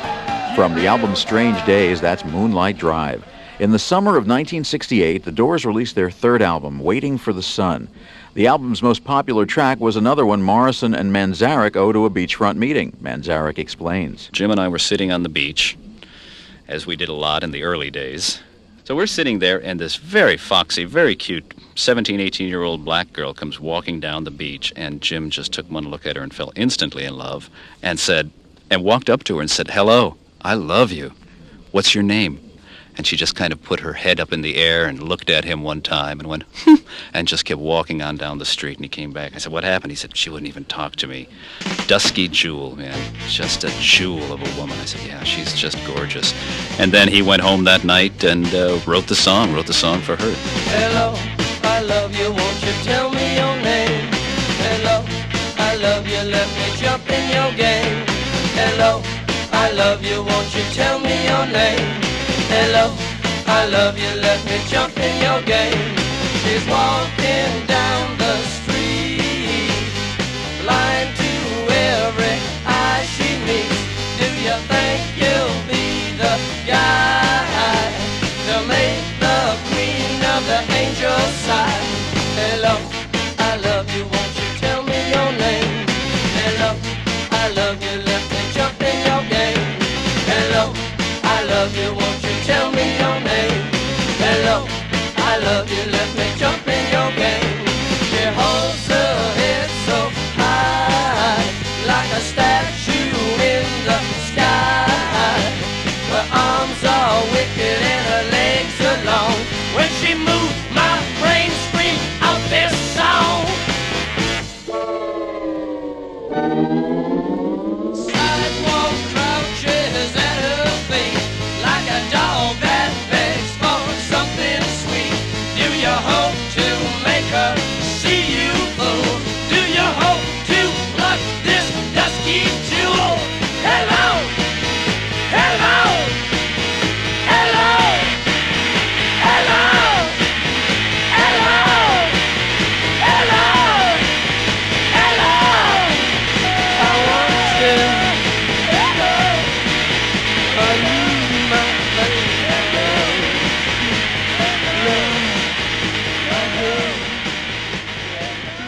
From the album Strange Days, that's Moonlight Drive. In the summer of 1968, the Doors released their third album, Waiting for the Sun. The album's most popular track was another one Morrison and Manzarek owe to a beachfront meeting. Manzarek explains. Jim and I were sitting on the beach, as we did a lot in the early days, So we're sitting there, and this very foxy, very cute 17, 18-year-old black girl comes walking down the beach, and Jim just took one look at her and fell instantly in love and walked up to her and said, "Hello, I love you. What's your name?" And she just kind of put her head up in the air and looked at him one time and went, and just kept walking on down the street. And he came back. I said, "What happened?" He said, "She wouldn't even talk to me." Dusky jewel, man. Just a jewel of a woman. I said, "Yeah, she's just gorgeous." And then he went home that night and wrote the song for her. Hello, I love you, won't you tell me your name? Hello, I love you, let me jump in your game. Hello, I love you, won't you tell me your name? Hello, I love you, let me jump in your game. She's walking down the street, blind to every eye she meets. Do you think you'll be the guy to make the queen of the angel's side? Hello, I love you, won't you tell me your name? Hello, I love you, let me jump in your game. Hello, I love you, won't you tell me your name? Hello, I love you, let me jump in your game. She holds her head so high, like a statue in the sky. Her arms are wicked and her legs are long. When she moves, my brain screams out this song. Sidewalk crouches at her feet, like a dog that begs for something sweet. Do you hope to make her see you, fool? Do you hope to pluck this dusky jewel? Hello, hello, hello, hello, hello, hello, hello. I want you, I need my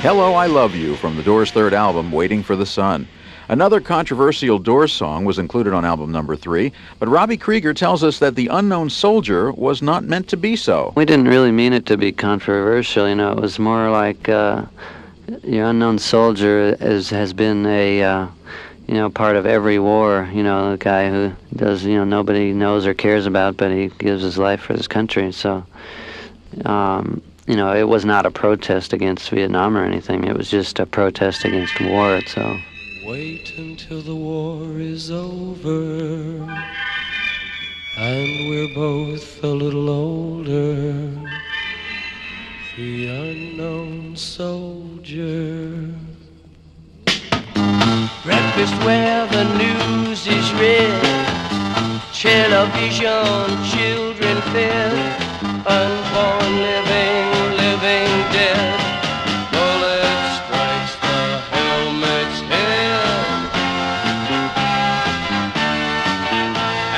Hello, I Love You from the Doors' third album, Waiting for the Sun. Another controversial Doors song was included on album number 3, but Robbie Krieger tells us that The Unknown Soldier was not meant to be so. We didn't really mean it to be controversial, you know. It was more like Your Unknown Soldier has been a, part of every war. You know, the guy who does, nobody knows or cares about, but he gives his life for his country. So, it was not a protest against Vietnam or anything. It was just a protest against war itself. Wait until the war is over and we're both a little older. The unknown soldier. Breakfast where the news is read, television, children fed, unborn living dead. Bullet strikes the helmet's head,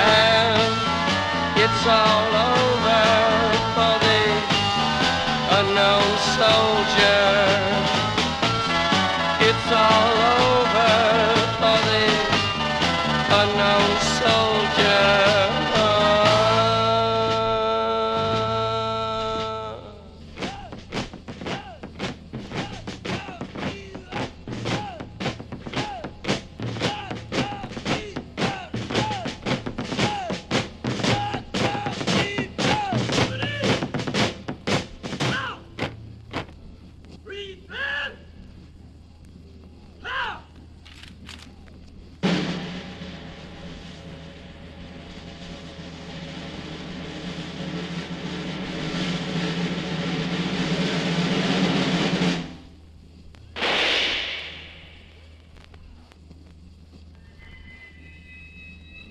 and it's all over for the unknown soldier. It's all over for the unknown soldier.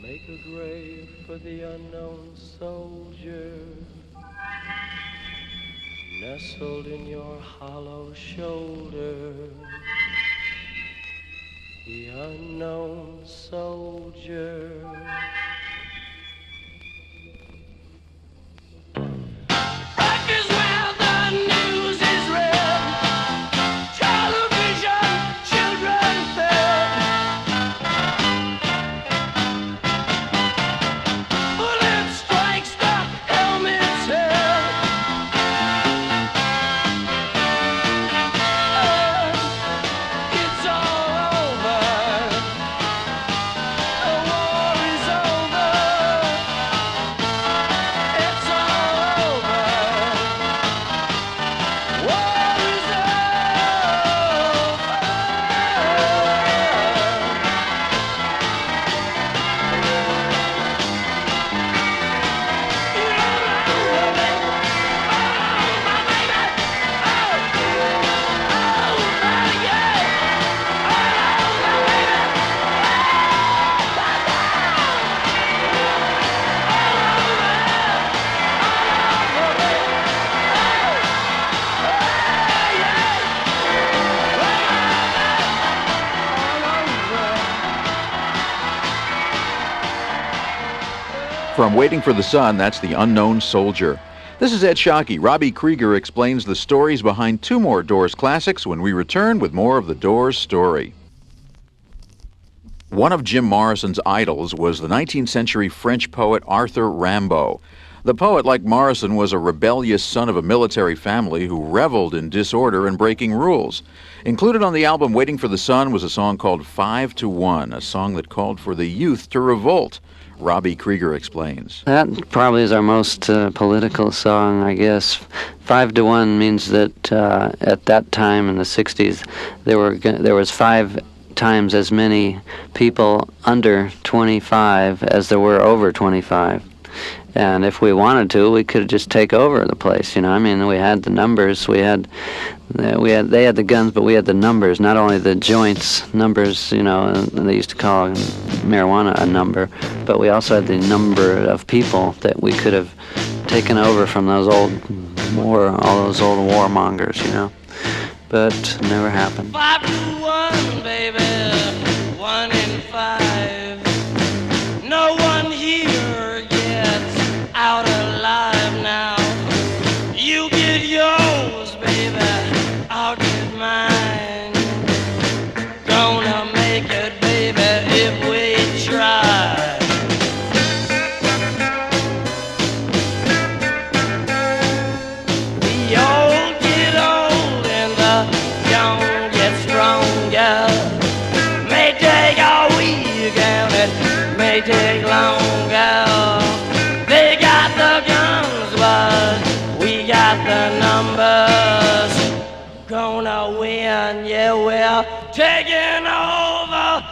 Make a grave for the unknown soldier, nestled in your hollow shoulder. The unknown soldier. Breakfast where the news is read, television, children fed. Bullet strikes the helmet's From Waiting for the Sun, that's The Unknown Soldier. This is Ed Sciaky. Robbie Krieger explains the stories behind two more Doors classics when we return with more of the Doors story. One of Jim Morrison's idols was the 19th century French poet Arthur Rimbaud. The poet, like Morrison, was a rebellious son of a military family who reveled in disorder and breaking rules. Included on the album Waiting for the Sun was a song called 5 to 1, a song that called for the youth to revolt. Robbie Krieger explains. That probably is our most political song, I guess. 5 to 1 means that at that time in the 60s, there was 5 times as many people under 25 as there were over 25. And if we wanted to, we could just take over the place, you know. I mean, we had the numbers, they had the guns, but we had the numbers, not only the joints numbers, you know, and they used to call marijuana a number, but we also had the number of people that we could have taken over from all those old warmongers, you know. But it never happened. 5 to 1, baby, 1 in 5. No one here gets out alive now. You get yours, baby, I'll get mine. Gonna make it, baby, if we try. The old get old and the young get stronger. May take a week and it may take longer. They got the guns, but we got the numbers. Gonna win, yeah, we're taking over.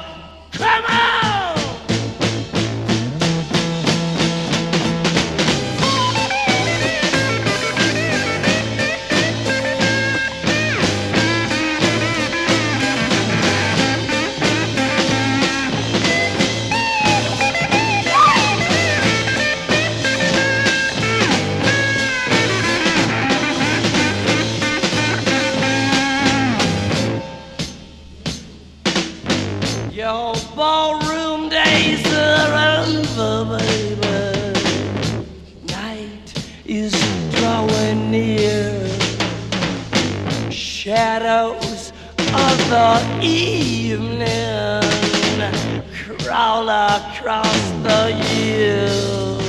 Come on! Your ballroom days are over, baby. Night is drawing near. Shadows of the evening crawl across the years.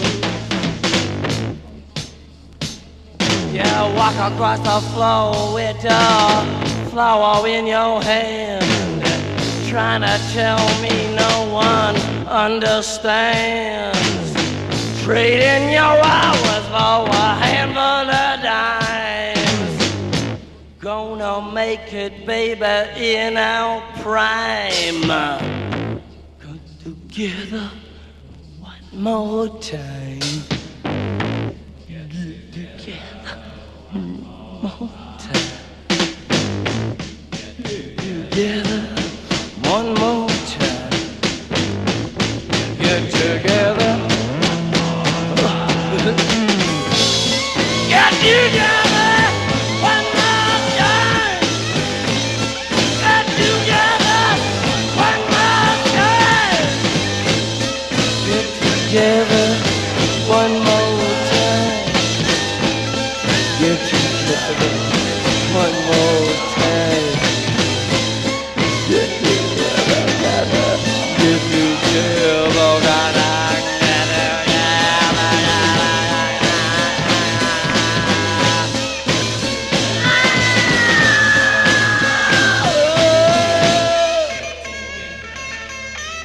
Yeah, walk across the floor with a flower in your hand. Trying to tell me no one understands. Trading your hours for a handful of dimes. Gonna make it, baby, in our prime. Got together one more time. Get together one more time. Get together one more time. Get together. Get together one more time. Get together one more time. Get together one more time. Get together one more time. Get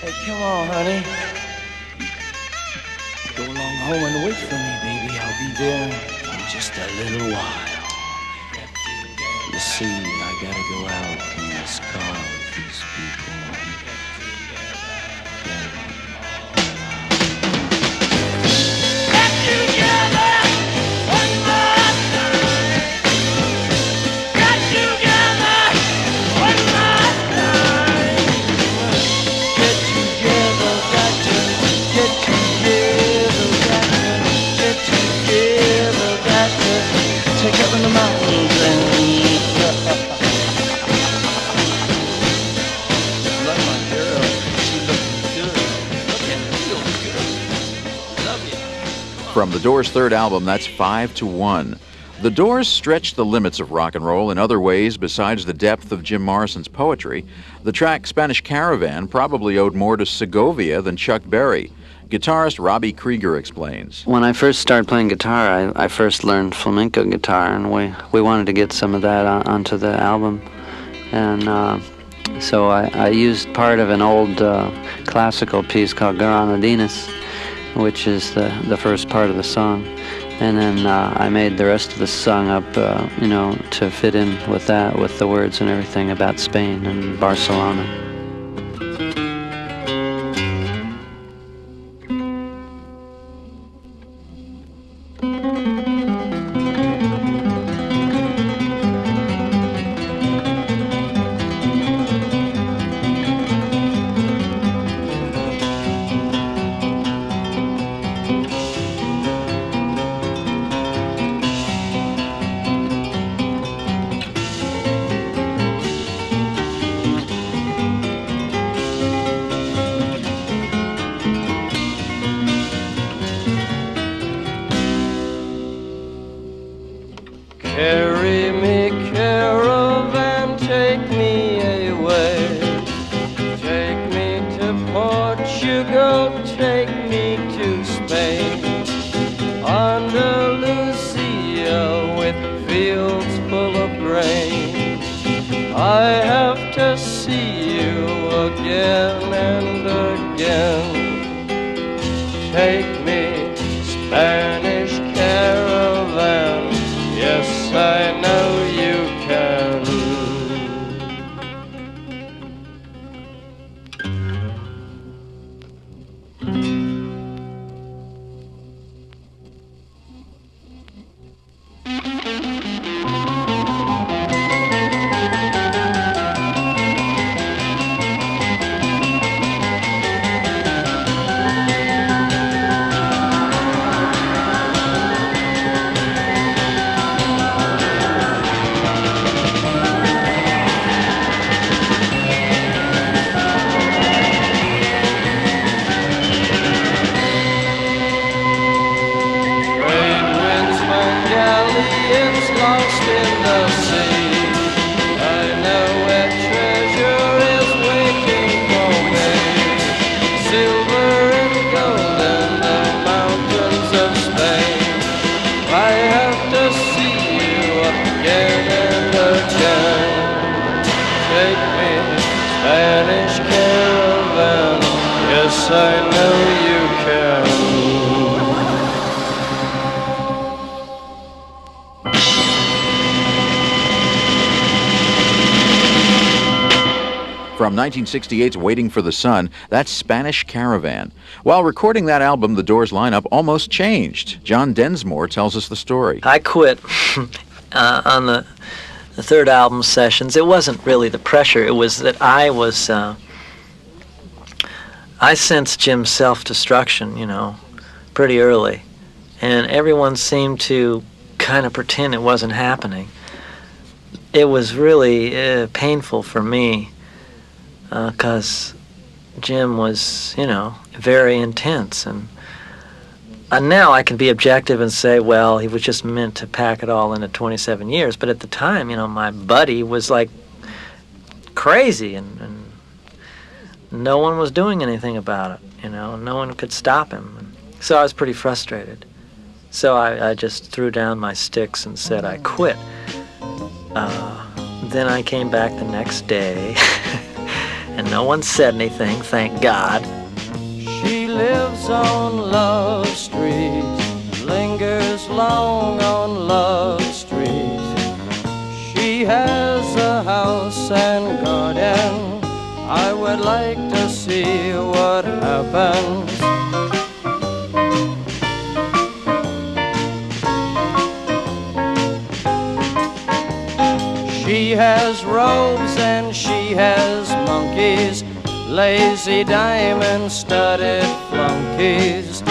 Hey, come on, honey. Go along home and wait for me, baby. I'll be there in just a little while. You see, I gotta go out in this car with these people. Get together one more time. Get together one more time. Get together, got to get together, got to get together, got to take up in the mountains and From the Doors' third album, that's 5-1. The Doors stretched the limits of rock and roll in other ways besides the depth of Jim Morrison's poetry. The track Spanish Caravan probably owed more to Segovia than Chuck Berry. Guitarist Robbie Krieger explains. When I first started playing guitar, I first learned flamenco guitar, and we wanted to get some of that onto the album. And so I used part of an old classical piece called Garanadinas, which is the first part of the song. And then I made the rest of the song up, to fit in with that, with the words and everything about Spain and Barcelona. Carry me, caravan, take me away. Take me to Portugal, take me to Spain. Andalusia with fields full of grain. I have to see you again and again. Take me, Spanish caravan. Yes, I know you can. It's lost in the sea. I know where treasure is waiting for me. Silver and gold in the mountains of Spain. I have to see you again and again. Take me, Spanish caravan. Yes, I know you can. From 1968's Waiting for the Sun, that's Spanish Caravan. While recording that album, the Doors lineup almost changed. John Densmore tells us the story. I quit on the third album sessions. It wasn't really the pressure. It was that I sensed Jim's self-destruction, pretty early. And everyone seemed to kind of pretend it wasn't happening. It was really painful for me. Because Jim was, very intense. And now I can be objective and say, well, he was just meant to pack it all into 27 years. But at the time, my buddy was like crazy, and no one was doing anything about it, No one could stop him. And so I was pretty frustrated. So I just threw down my sticks and said I quit. Then I came back the next day. And no one said anything, thank God. She lives on Love Street, lingers long on Love Street. She has a house and garden. I would like to see what happens. She has robes and she has monkeys, lazy diamond-studded flunkies.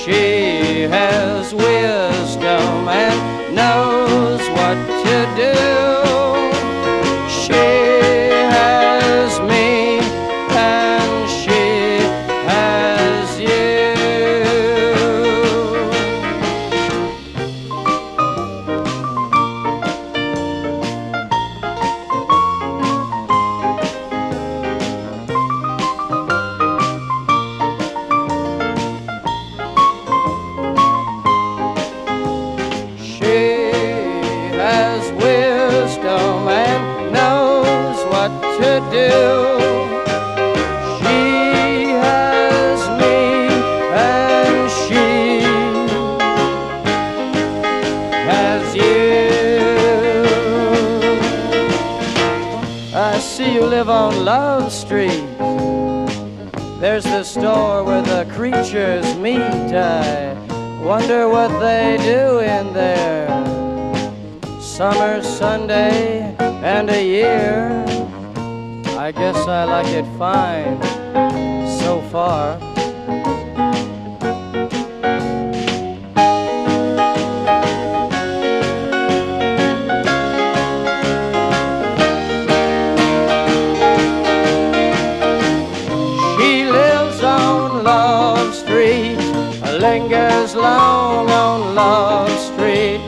She has wisdom and knows what to do. She has me and she has you. as you. I see you live on Love Street. There's the store where the creatures meet. I wonder what they do in there. Summer, Sunday, and a year. I guess I like it fine so far. She lives on Love Street, lingers long on Love Street.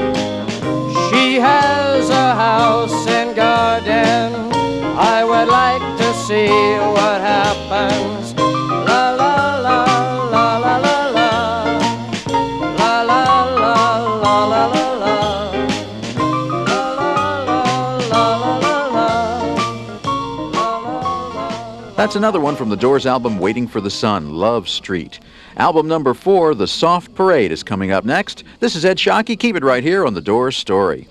She has a house and garden. I would like to see what happens. La la la la la la la. La la la la la la la. La la la la la. That's another one from the Doors album Waiting for the Sun, Love Street. Album number 4, The Soft Parade, is coming up next. This is Ed Sciaky. Keep it right here on The Doors Story.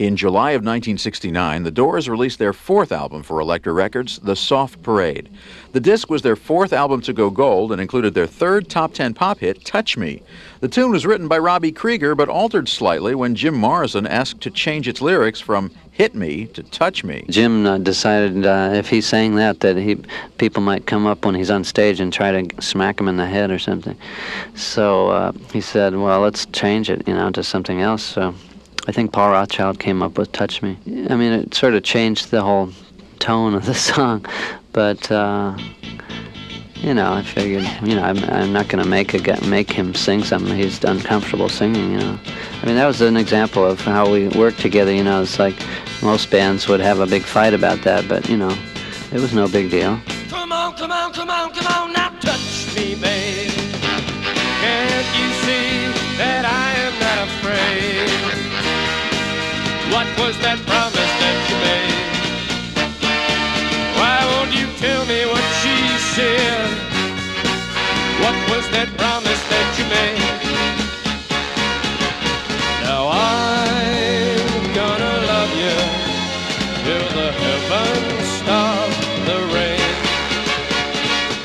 In July of 1969, the Doors released their 4th album for Elektra Records, The Soft Parade. The disc was their 4th album to go gold and included their 3rd top 10 pop hit, Touch Me. The tune was written by Robbie Krieger but altered slightly when Jim Morrison asked to change its lyrics from Hit Me to Touch Me. Jim decided if he sang that people might come up when he's on stage and try to smack him in the head or something. So he said, well, let's change it, to something else. So I think Paul Rothchild came up with Touch Me. I mean, it sort of changed the whole tone of the song, but I figured, I'm not going to make him sing something he's uncomfortable singing, I mean, that was an example of how we worked together, It's like most bands would have a big fight about that, but, it was no big deal. Come on, come on, come on, come on, now touch me, babe. Can't you see that I am not afraid? What was that promise that you made? Why won't you tell me what she said? What was that promise that you made? Now I'm gonna love you till the heavens stop the rain.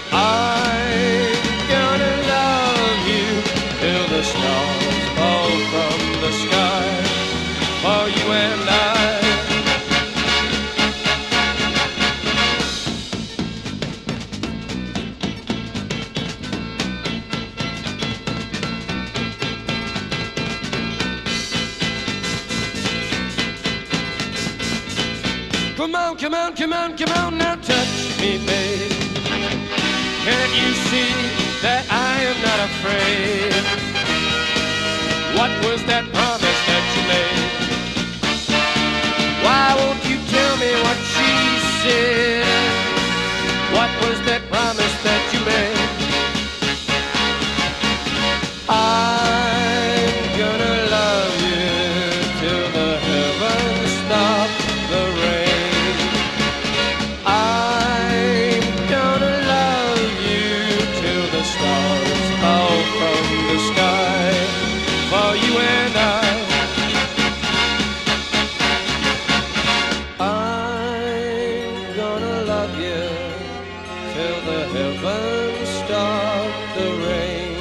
I'm gonna love you till the stars fall from the sky. For you and I. Come on, come on, come on, come on, now touch me, babe. Can't you see that I am not afraid? What was that promise that you made? Why won't you tell me what she said? What was that promise that you made? I'm gonna love you till the heavens stop the rain. I'm gonna love you till the stars fall from the sky. For you and I. I'm gonna love you till the heavens stop the rain.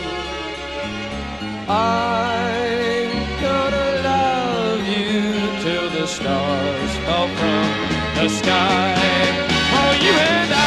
I'm gonna love you till the stars fall from the sky. For you and I.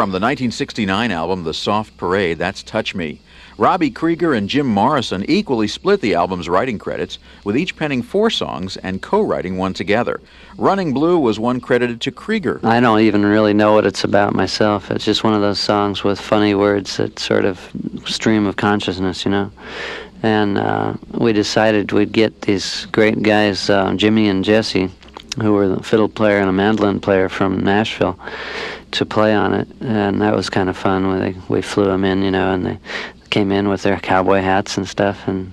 From the 1969 album The Soft Parade, that's Touch Me. Robbie Krieger and Jim Morrison equally split the album's writing credits, with each penning 4 songs and co-writing one together. Running Blue was one credited to Krieger. I don't even really know what it's about myself. It's just one of those songs with funny words that sort of stream of consciousness, you know. And we decided we'd get these great guys, Jimmy and Jesse, who were the fiddle player and a mandolin player from Nashville, to play on it. And that was kind of fun. We flew them in, you know, and they came in with their cowboy hats and stuff, and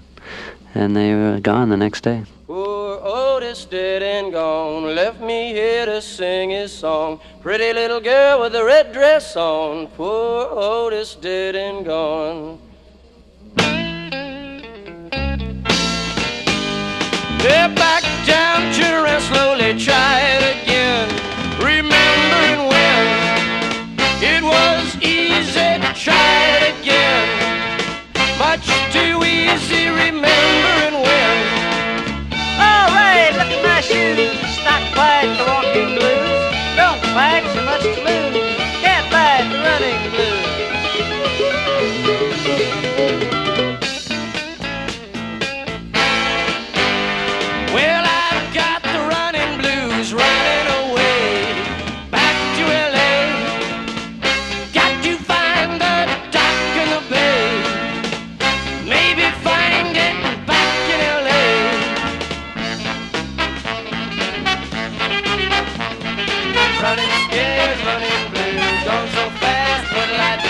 they were gone the next day. Poor Otis dead and gone, left me here to sing his song. Pretty little girl with a red dress on. Poor Otis dead and gone. They're back down to rest, slowly try it again. Remembering when it was easy to try it again. Much too easy remembering when. All right, look at my shoes. Not quite the walking blues. Don't fight so much to lose. Can't fight the running blues. Well, I've got the running blues running away back to L.A. Got to find the dock in the bay. Maybe find it back in L.A. Running scared, running blues, going so fast, what'll I do?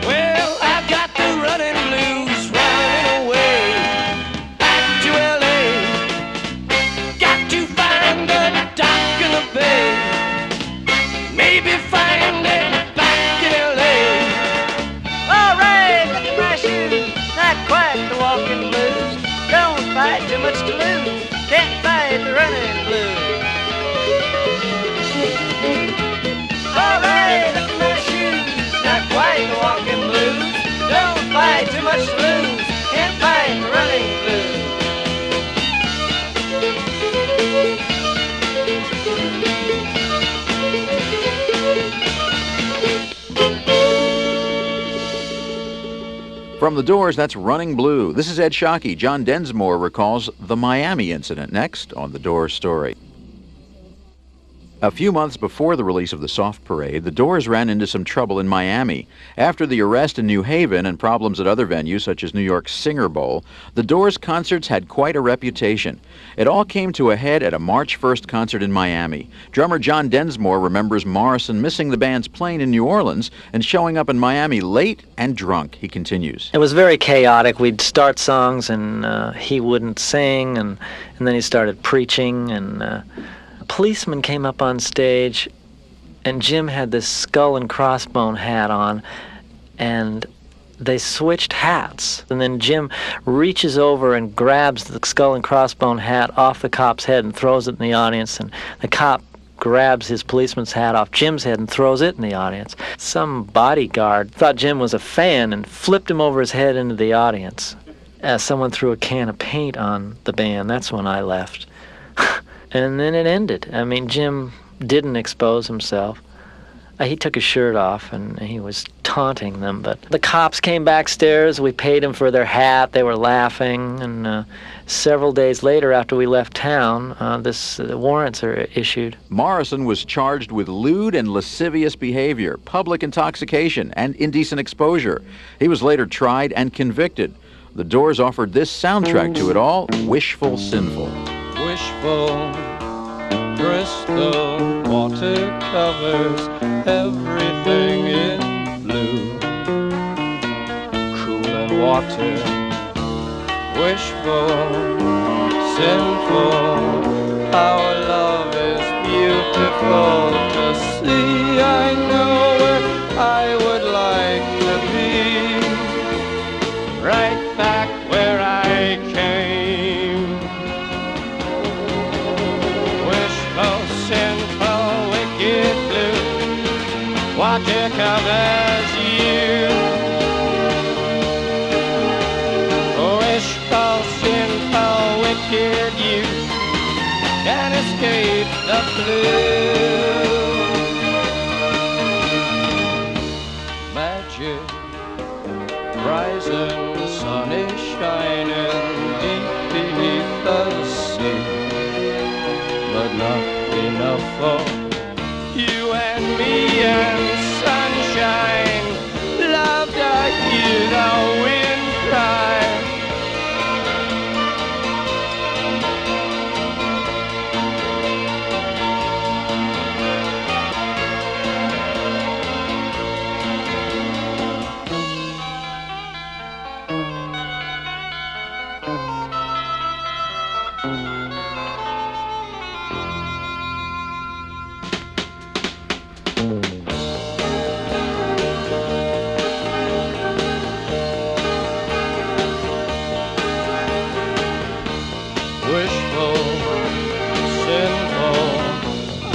Well, I've got the running blues running away back to L.A. Got to find the dock in the bay. Maybe find it back in L.A. All right, look at my shoes. Not quite the walking blues. Don't fight too much to lose. Can't fight the running blues. All right, look at my shoes. Not quite the walking blues. Don't fight too much to lose. Can't fight the running blues. From the Doors, that's Running Blue. This is Ed Sciaky. John Densmore recalls the Miami incident next on The Doors Story. A few months before the release of The Soft Parade, the Doors ran into some trouble in Miami. After the arrest in New Haven and problems at other venues such as New York's Singer Bowl, the Doors concerts had quite a reputation. It all came to a head at a March 1st concert in Miami. Drummer John Densmore remembers Morrison missing the band's plane in New Orleans and showing up in Miami late and drunk. He continues. It was very chaotic. We'd start songs and he wouldn't sing, and then he started preaching, and a policeman came up on stage, and Jim had this skull and crossbone hat on, and they switched hats. And then Jim reaches over and grabs the skull and crossbone hat off the cop's head and throws it in the audience, and the cop grabs his policeman's hat off Jim's head and throws it in the audience. Some bodyguard thought Jim was a fan and flipped him over his head into the audience. Someone threw a can of paint on the band. That's when I left. And then it ended. I mean, Jim didn't expose himself. He took his shirt off and he was taunting them, but the cops came backstairs. We paid them for their hat. They were laughing, and several days later, after we left town, warrants are issued. Morrison was charged with lewd and lascivious behavior, public intoxication, and indecent exposure. He was later tried and convicted. The Doors offered this soundtrack to it all, Wishful Sinful. Wishful crystal water covers everything in blue. Cool and water, wishful, sinful. Our love is beautiful to see. I know where I would like to be, right back where I came. water covers you. Wishful, sinful, wicked you can't escape the blue. Magic, rising sun is shining deep beneath the sea, but not enough for you and me and sunshine. Love to hear the wind cry.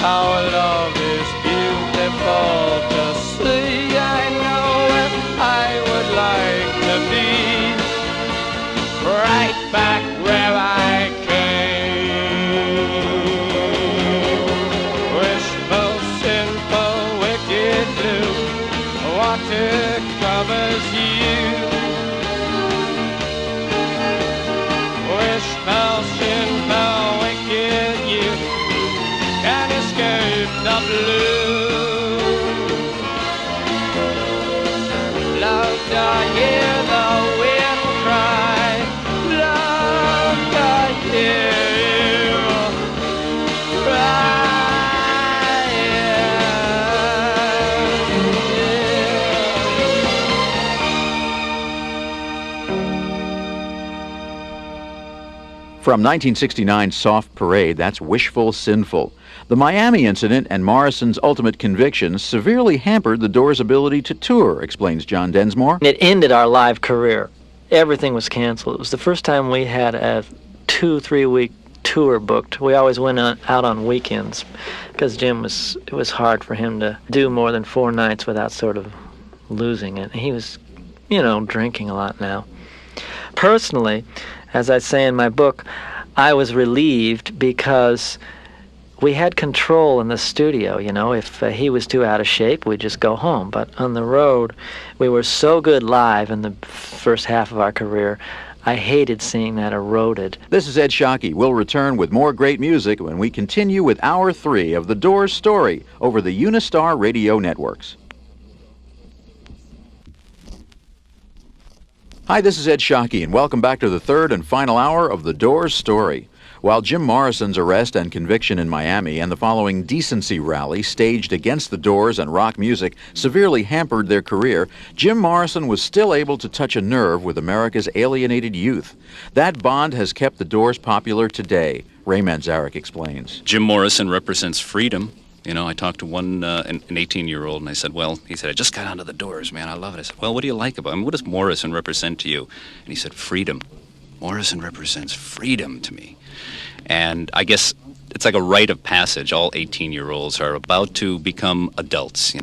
Our love is beautiful to see. I know if I would like to be right back where I came. Wishful, sinful, wicked blue, water covers you. Wishful, sinful, wicked you can't escape the blue. Love to hear the wind cry. Love to hear you cry. From 1969's Soft Parade, that's Wishful Sinful. The Miami incident and Morrison's ultimate conviction severely hampered the Doors' ability to tour, explains John Densmore. It ended our live career. Everything was canceled. It was the first time we had a 2-3 week tour booked. We always went out on weekends because it was hard for him to do more than 4 nights without sort of losing it. He was, drinking a lot now. Personally, as I say in my book, I was relieved because we had control in the studio. If he was too out of shape, we'd just go home. But on the road, we were so good live in the first half of our career, I hated seeing that eroded. This is Ed Sciaky. We'll return with more great music when we continue with Hour 3 of The Doors' story over the Unistar radio networks. Hi, this is Ed Sciaky, and welcome back to the third and final hour of The Doors' story. While Jim Morrison's arrest and conviction in Miami and the following decency rally staged against the Doors and rock music severely hampered their career, Jim Morrison was still able to touch a nerve with America's alienated youth. That bond has kept the Doors popular today, Ray Manzarek explains. Jim Morrison represents freedom. I talked to an 18-year-old, and I said, I just got onto the Doors, man, I love it. I said, what do you like about him? What does Morrison represent to you? And he said, freedom. Morrison represents freedom to me. And I guess it's like a rite of passage. All 18-year-olds are about to become adults,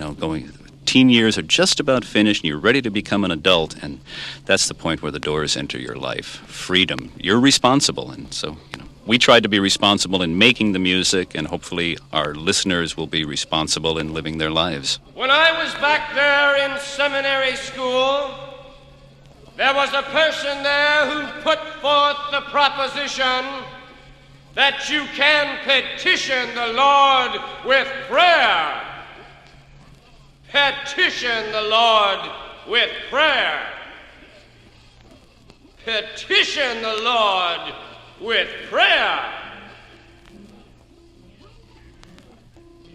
teen years are just about finished, and you're ready to become an adult, and that's the point where the Doors enter your life. Freedom. You're responsible, and so, we tried to be responsible in making the music, and hopefully our listeners will be responsible in living their lives. When I was back there in seminary school, there was a person there who put forth the proposition that you can petition the Lord with prayer. Petition the Lord with prayer. Petition the Lord with prayer.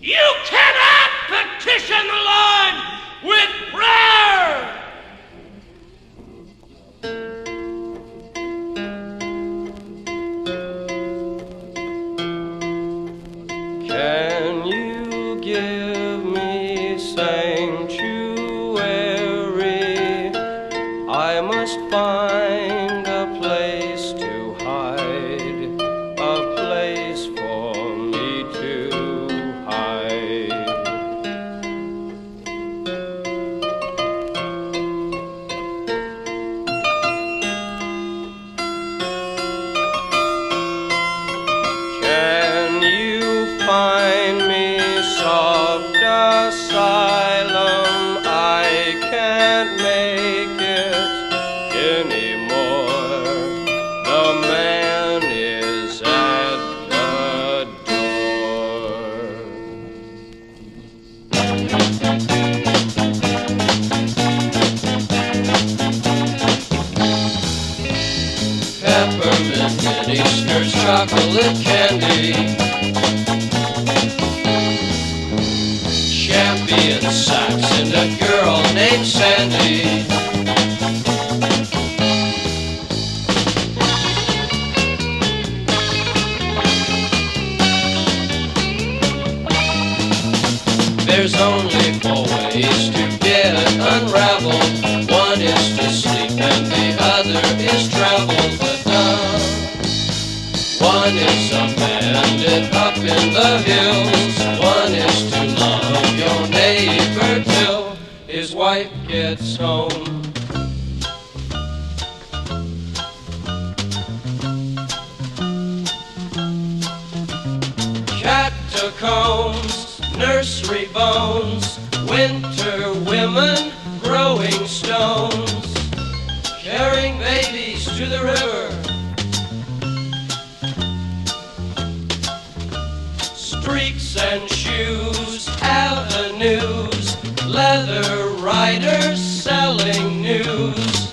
You cannot petition the Lord with prayer. Can you give me sanctuary? I must find a place to hide, a place for me to hide. chocolate candy. Champion sacks and a girl named Sandy. There's only 4 ways to get unraveled. One is to sleep and the other is travel. But one is abandoned up in the hills. One is to love your neighbor till his wife gets home. Catacombs, nursery bones, winter women, growing stones, carrying babies to the river. Streets and shoes, avenues, leather riders selling news.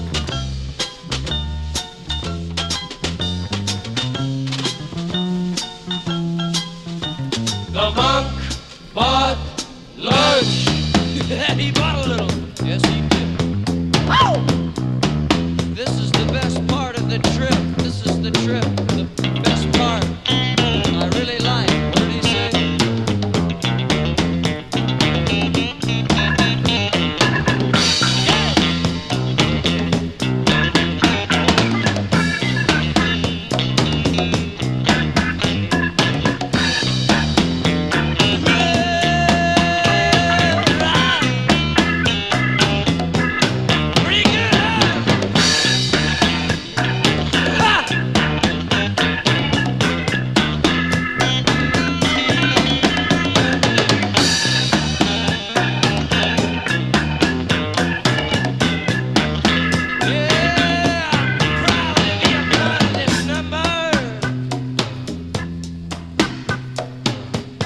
The monk bought lunch. He bought a little. Yes, he did. Oh! This is the best part of the trip. This is the trip, the best part. I really like. What did he say?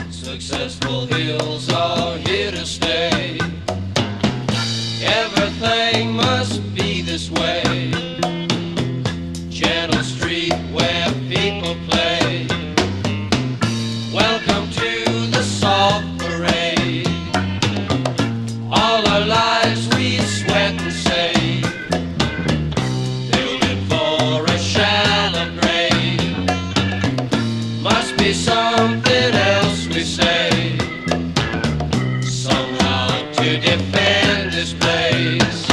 Successful hills are here to stay. Everything must be this way. Channel Street where people play. Welcome to the soft parade. All our lives we sweat and save, building for a shallow grave. Must be something else we say, somehow to defend this place.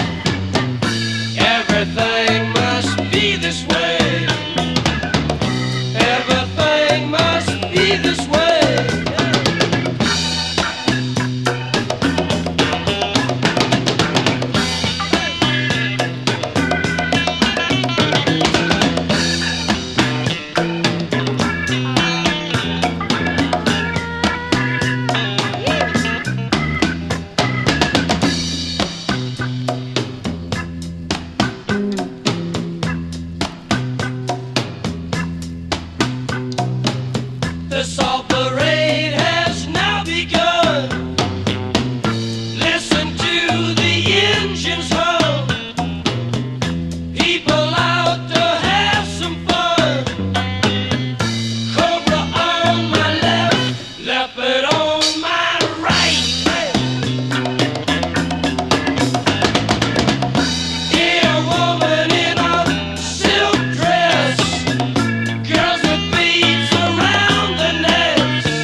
Everything must be this way. Everything must be this way. The salt parade has now begun. Listen to the engines hum. People out to have some fun. Cobra on my left, leopard on my right. Here, woman in a silk dress, girls with beads around the necks.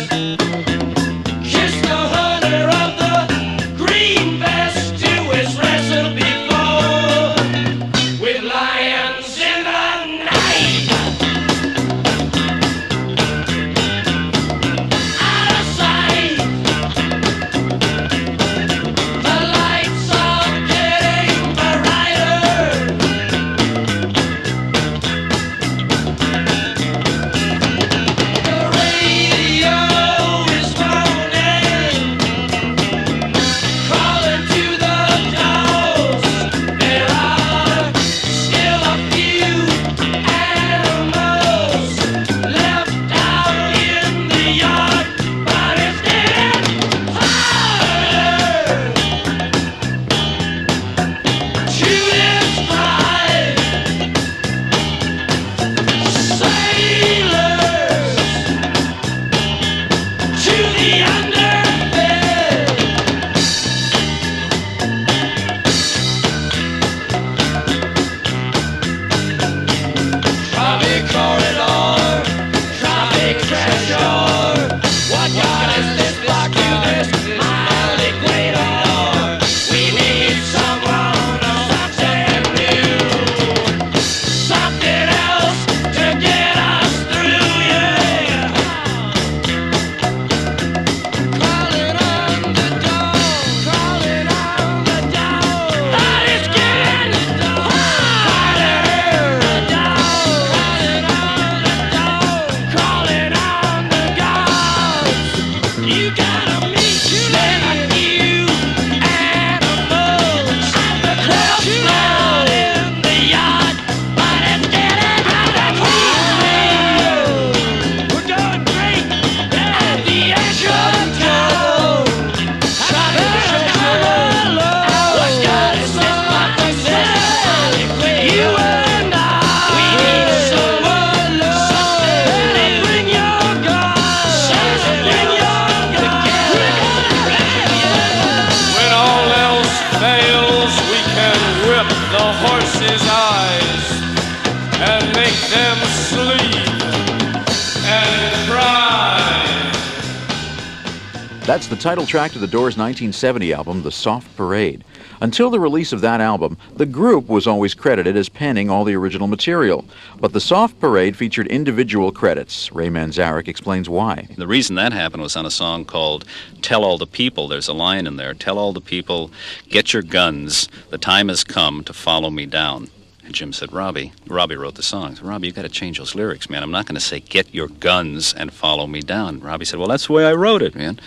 That's the title track to the Doors' 1970 album, The Soft Parade. Until the release of that album, the group was always credited as penning all the original material. But The Soft Parade featured individual credits. Ray Manzarek explains why. The reason that happened was on a song called Tell All the People. There's a line in there, tell all the people, get your guns, the time has come to follow me down. And Jim said, Robbie wrote the song. I said, Robbie, you got to change those lyrics, man. I'm not going to say, get your guns and follow me down. Robbie said, well, that's the way I wrote it, man.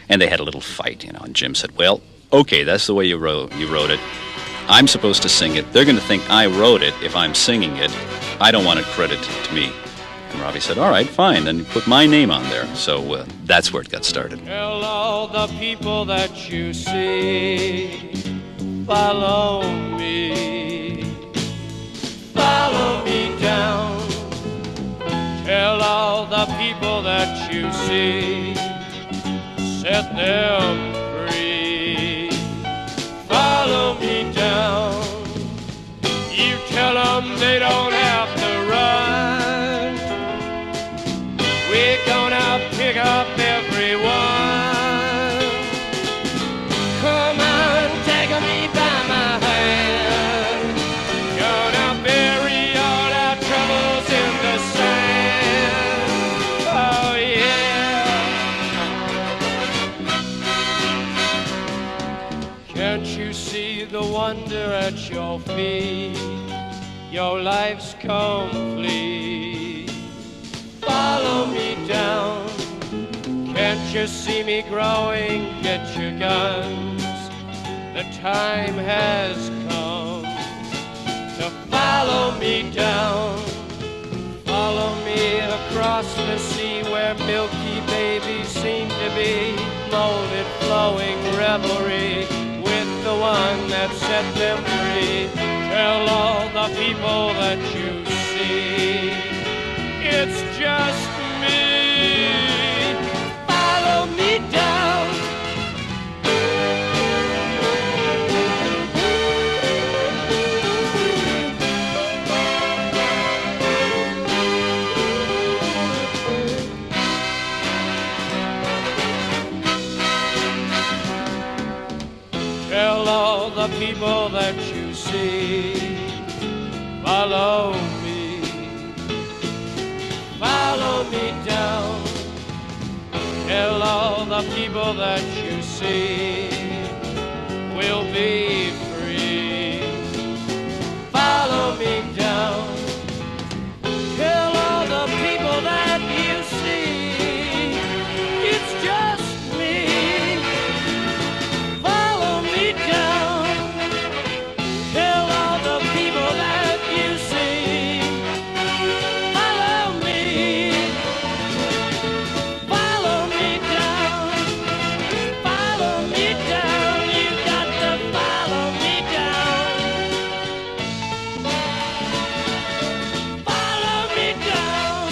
And they had a little fight, and Jim said, well, okay, that's the way you wrote it. I'm supposed to sing it. They're going to think I wrote it if I'm singing it. I don't want it credited to me. And Robbie said, all right, fine, then put my name on there. So that's where it got started. Tell all the people that you see, follow me down. Tell all the people that you see, set them free. Follow me down. You tell them they don't have to run. We're gonna pick up everyone. Come on, take me by my hand. Gonna bury all our troubles in the sand. Oh yeah. Can't you see the wonder at your feet? Your life's complete. Follow me down. Can't you see me growing? Get your guns. The time has come to follow me down. Follow me across the sea where milky babies seem to be. Molded, flowing revelry with the one that set them free. Tell all the people that you see, it's just me. Follow me down. Tell all the people that you see, follow me down. Tell all the people that you see, we'll be free. Follow me down. Tell all the people that you see, it's just me. Follow me down. Tell all the people that you see, follow me. Follow me down. Follow me down. You got to follow me down. Follow me down.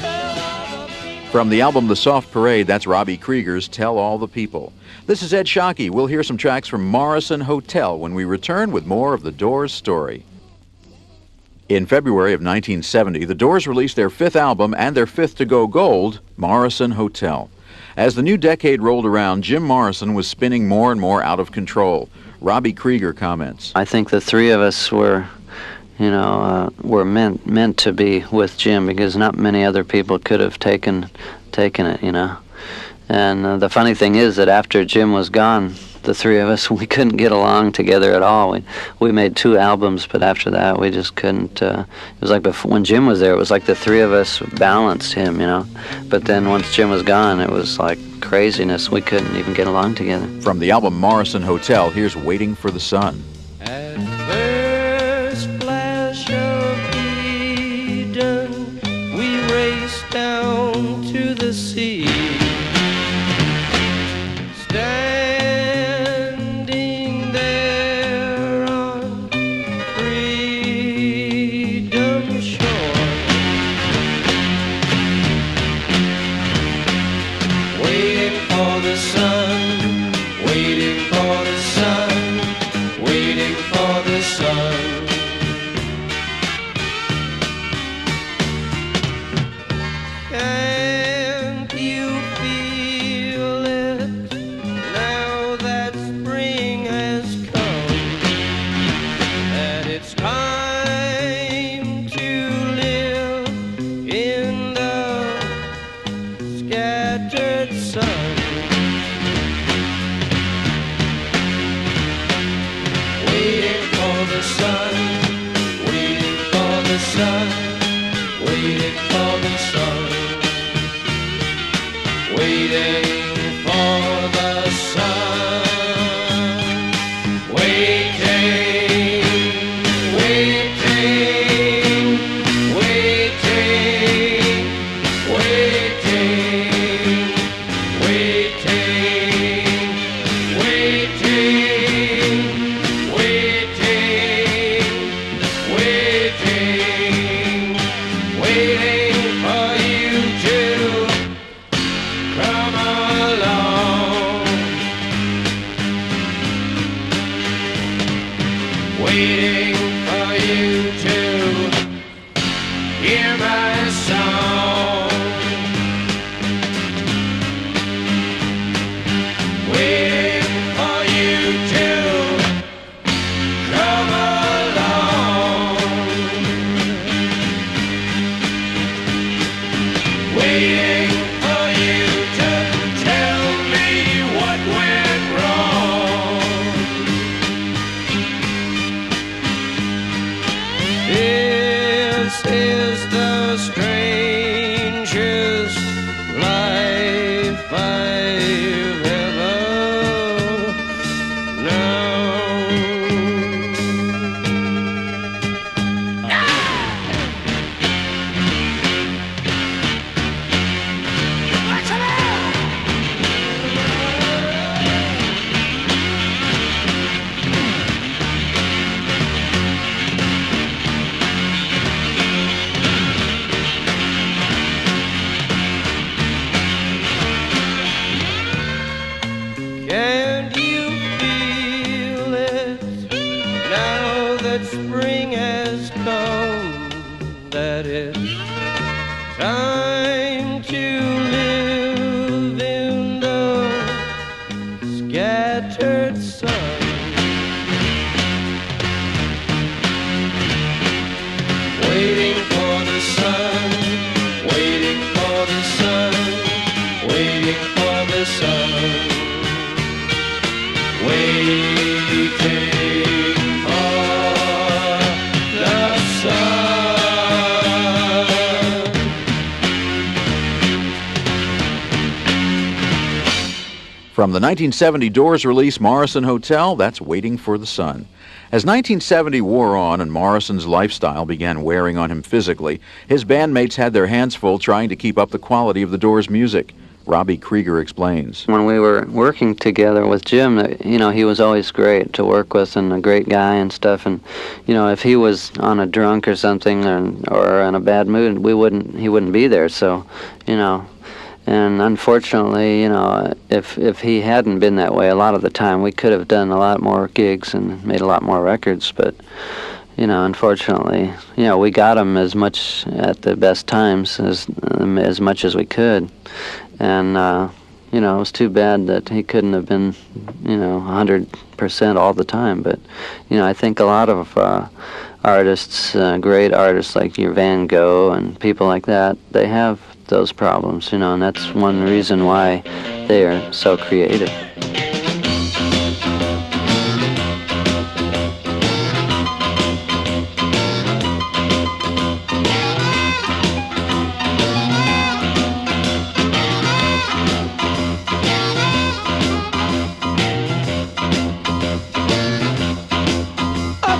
Tell all the people. From the album The Soft Parade, that's Robbie Krieger's Tell All the People. This is Ed Sciaky. We'll hear some tracks from Morrison Hotel when we return with more of the Doors' story. In February of 1970, the Doors released their fifth album and their fifth to go gold, Morrison Hotel. As the new decade rolled around, Jim Morrison was spinning more and more out of control. Robbie Krieger comments. I think the three of us were meant to be with Jim because not many other people could have taken it. And the funny thing is that after Jim was gone, the three of us, we couldn't get along together at all. We made 2 albums, but after that we just couldn't. It was like when Jim was there, it was like the three of us balanced him, But then once Jim was gone, it was like craziness. We couldn't even get along together. From the album Morrison Hotel, here's Waiting for the Sun. At first flash of Eden, we raced down to the sea. Standing there on freedom's shore, waiting for the sun, waiting for the sun, waiting scattered sun. Waiting for the sun, waiting for the sun, waiting for the sun, waiting for the sun, waiting, waiting, waiting, waiting, waiting, waiting, waiting, waiting for you to come along. Waiting for you to hear my song. Waiting for you to come along. Waiting for you to tell me what went wrong. This is the strangest life I've ever known. Can you feel it now that spring has come? That it's time to live in the scattered sun. Waiting for the sun, waiting for the sun, waiting for the sun. Waiting for the sun. From the 1970 Doors release Morrison Hotel, that's Waiting for the Sun. As 1970 wore on and Morrison's lifestyle began wearing on him physically, his bandmates had their hands full trying to keep up the quality of the Doors' music. Robbie Krieger explains. When we were working together with Jim, he was always great to work with and a great guy and stuff. And, if he was on a drunk or something or in a bad mood, he wouldn't be there. So, and unfortunately, if he hadn't been that way a lot of the time, we could have done a lot more gigs and made a lot more records. But, unfortunately, we got him as much at the best times as much as we could. And, it was too bad that he couldn't have been, 100% all the time. But, I think a lot of artists, great artists like your Van Gogh and people like that, they have those problems, and that's one reason why they are so creative.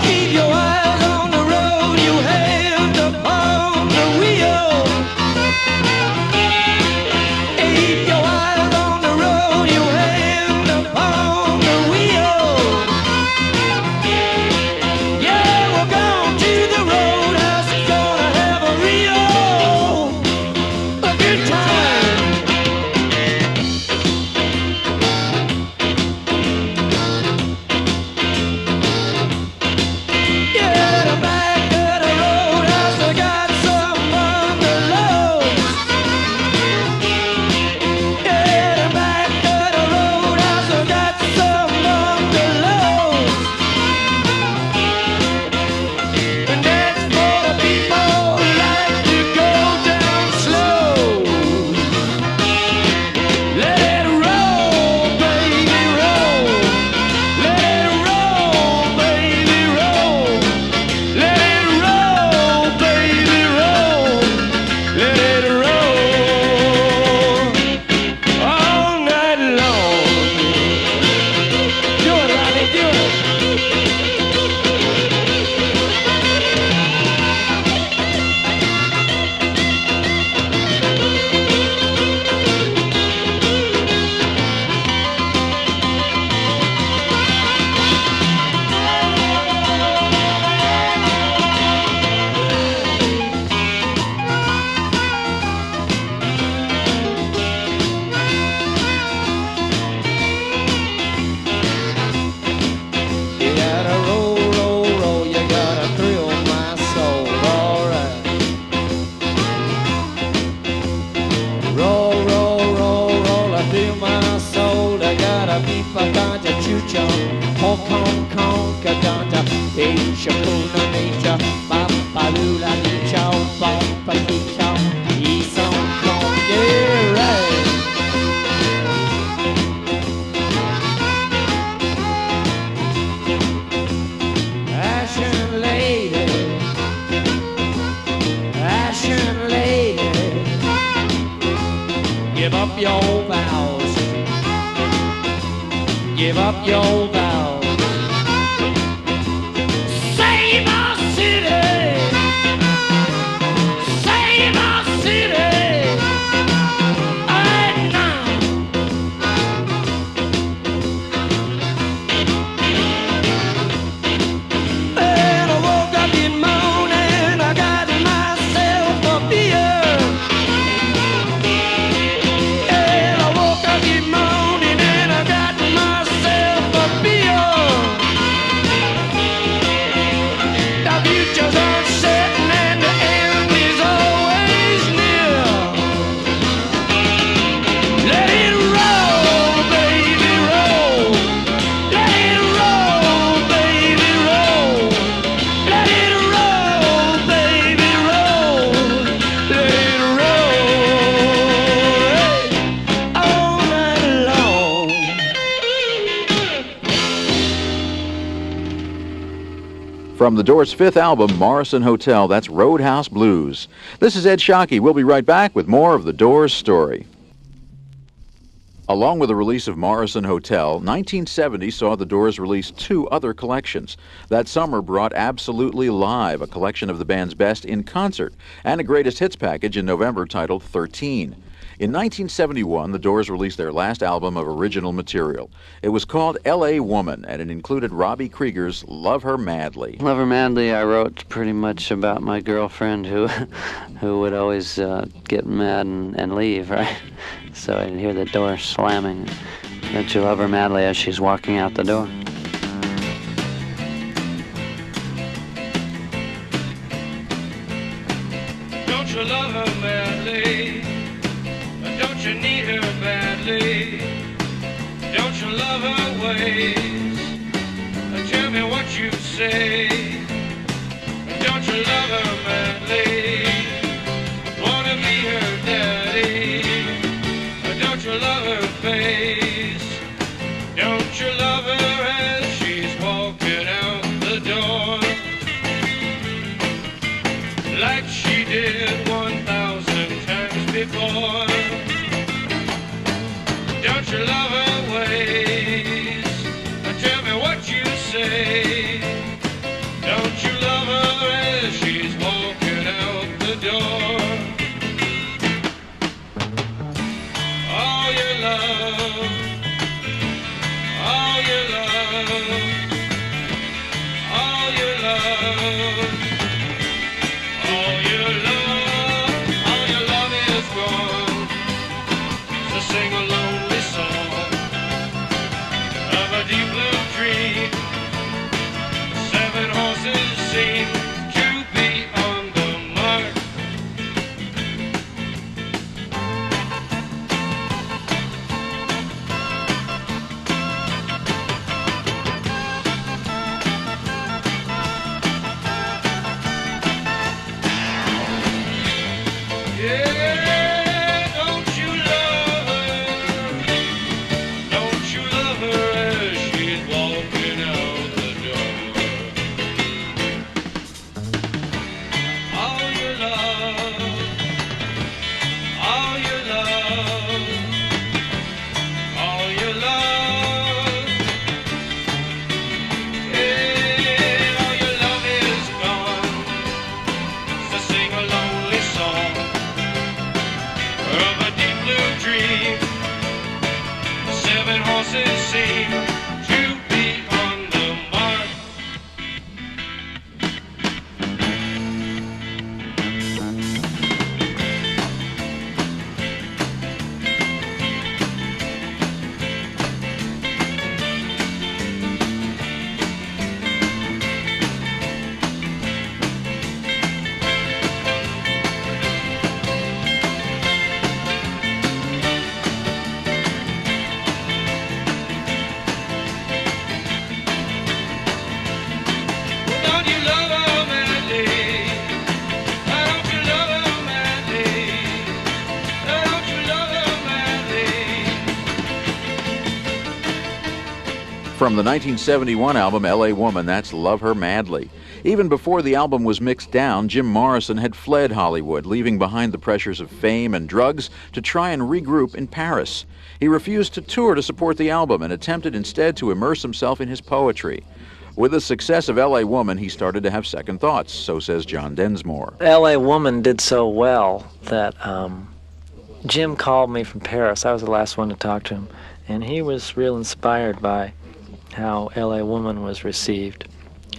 Keep your eyes on the road, you have to pound the wheel. Keep your eyes on the road, you have to your vows. Give up your vows. Save our city. Save our city. Right now. And I woke up this morning, I got myself a beer. And I woke up this morning and I got myself a beer. The future's uncertain and the end is always near. Let it roll, baby, roll. Let it roll, baby, roll. Let it roll, baby, roll. Let it roll all night long. From the Doors' fifth album, Morrison Hotel, that's Roadhouse Blues. This is Ed Sciaky. We'll be right back with more of the Doors' story. Along with the release of Morrison Hotel, 1970 saw the Doors release two other collections. That summer brought Absolutely Live, a collection of the band's best in concert, and a greatest hits package in November titled 13. In 1971, the Doors released their last album of original material. It was called L.A. Woman, and it included Robbie Krieger's Love Her Madly. Love Her Madly, I wrote pretty much about my girlfriend who would always get mad and leave, right? So I'd hear the door slamming. Don't you love her madly as she's walking out the door? Don't you love her madly? Don't you need her badly? Don't you love her ways? Tell me what you say. Don't you love her madly? Wanna be her daddy? Don't you love her face? Don't you love her as she's walking out the door? Like she did 1,000 times before. Don't you love her ways? Tell me what you say. Don't you love her as she's walking out the door? All your love, all your love, all your love, all your love, all your love is gone. So sing a lonely song of a deep blue dream. 7 horses seem to be on the mark. Yeah, don't you love her? Don't you love her as she's walking out the door? All your love, all your love, all your love. Yeah, all your love is gone. So sing a lonely song of a deep blue dream. 7 horses seem to be on the mark. Don't you love her madly? Don't you love her madly? Don't you love her madly? From the 1971 album L.A. Woman, that's Love Her Madly. Even before the album was mixed down, Jim Morrison had fled Hollywood, leaving behind the pressures of fame and drugs to try and regroup in Paris. He refused to tour to support the album and attempted instead to immerse himself in his poetry. With the success of L.A. Woman, he started to have second thoughts, so says John Densmore. L.A. Woman did so well that Jim called me from Paris. I was the last one to talk to him, and he was real inspired by how L.A. Woman was received,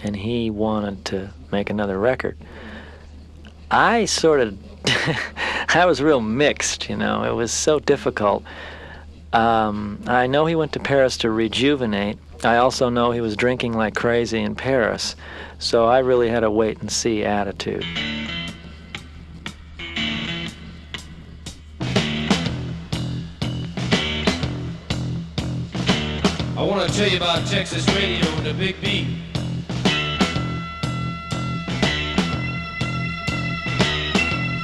and he wanted to make another record. I sort of, I was real mixed, you know. It was so difficult. I know he went to Paris to rejuvenate. I also know he was drinking like crazy in Paris, so I really had a wait-and-see attitude. I want to tell you about Texas radio and the Big beat.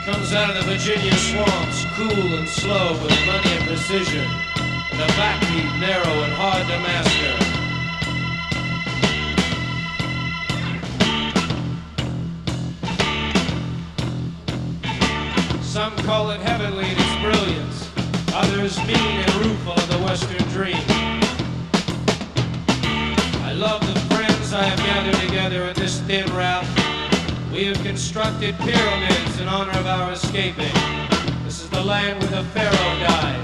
Comes out of the Virginia swamps, cool and slow with plenty of precision, and the backbeat narrow and hard to master. Some call it heavenly in its brilliance, others mean and rueful of the Western dream. I love the friends I have gathered together in this thin route. We have constructed pyramids in honor of our escaping. This is the land where the Pharaoh died.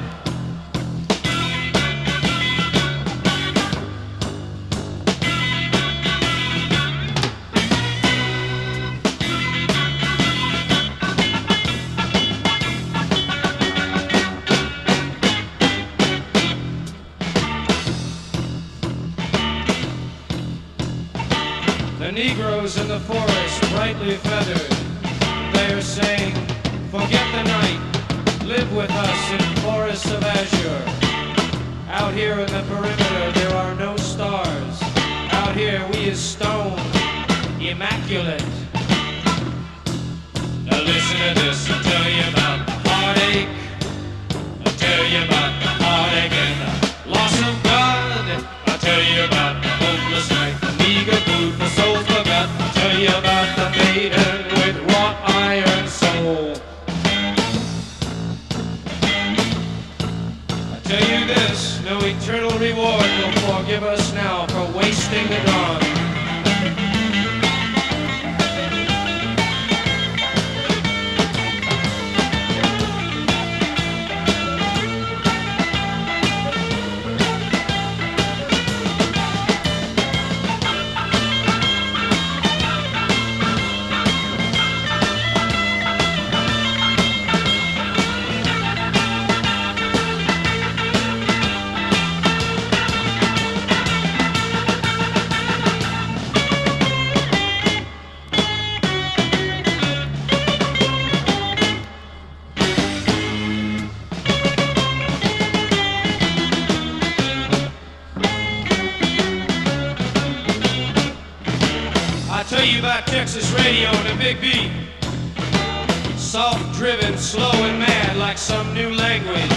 The Negroes in the forest, brightly feathered, they are saying, forget the night, live with us in forests of azure. Out here in the perimeter there are no stars. Out here we is stone, immaculate. Now listen to this, I'll tell you about the heartache. I'll tell you about the heartache and the loss of God. I'll tell you about the hopeless night, the meager food for souls forgot. I'll tell you about the maiden with wrought iron soul. I tell you this, no eternal reward will forgive us now for wasting the dawn. Texas radio and a big beat, soft driven, slow and mad like some new language.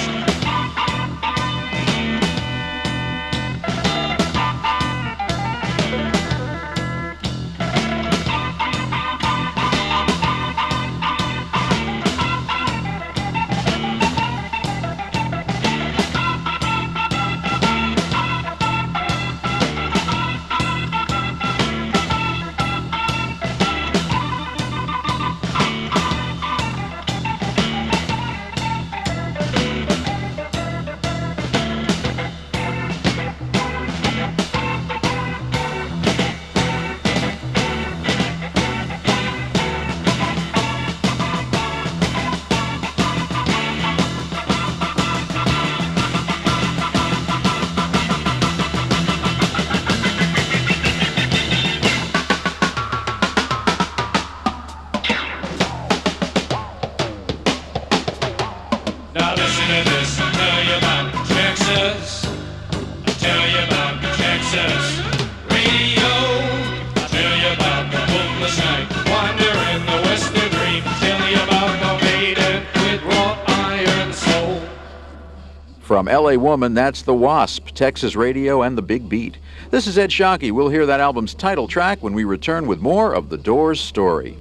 From L.A. Woman, that's The Wasp, Texas Radio, and The Big Beat. This is Ed Sciaky. We'll hear that album's title track when we return with more of The Doors' story.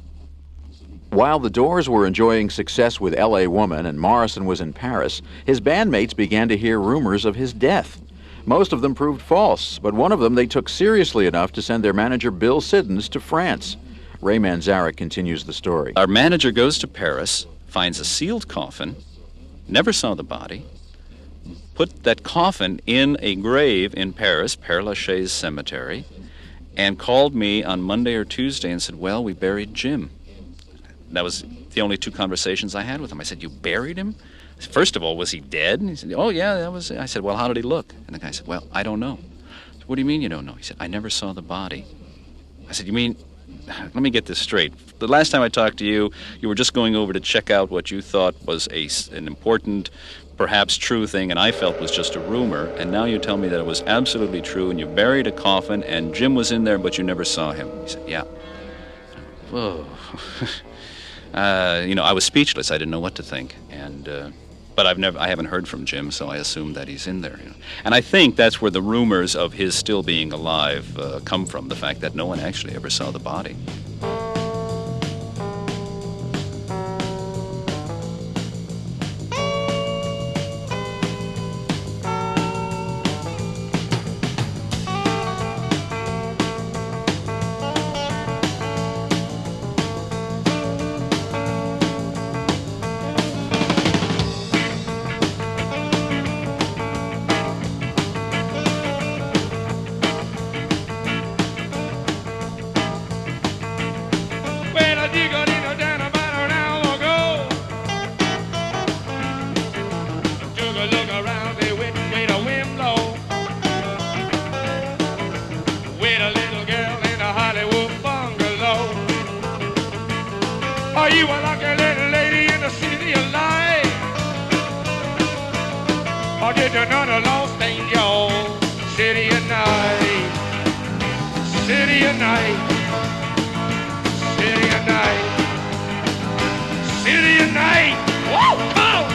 While the Doors were enjoying success with L.A. Woman and Morrison was in Paris, his bandmates began to hear rumors of his death. Most of them proved false, but one of them they took seriously enough to send their manager Bill Siddons to France. Ray Manzarek continues the story. Our manager goes to Paris, finds a sealed coffin, never saw the body, put that coffin in a grave in Paris, Père Lachaise Cemetery, and called me on Monday or Tuesday and said, well, we buried Jim. That was the only two conversations I had with him. I said, you buried him? First of all, was he dead? And he said, oh, yeah, that was it. I said, well, how did he look? And the guy said, well, I don't know. I said, what do you mean you don't know? He said, I never saw the body. I said, you mean, let me get this straight. The last time I talked to you, you were just going over to check out what you thought was an important, perhaps true thing, and I felt was just a rumor, and now you tell me that it was absolutely true, and you buried a coffin, and Jim was in there, but you never saw him. He said, yeah. Whoa. I was speechless. I didn't know what to think, but I haven't heard from Jim, so I assumed that he's in there. And I think that's where the rumors of his still being alive come from, the fact that no one actually ever saw the body. Are you a lucky little lady in the city of light? Or did you know the lost angel? City of night, city of night, city of night, city of night. Woo! Oh!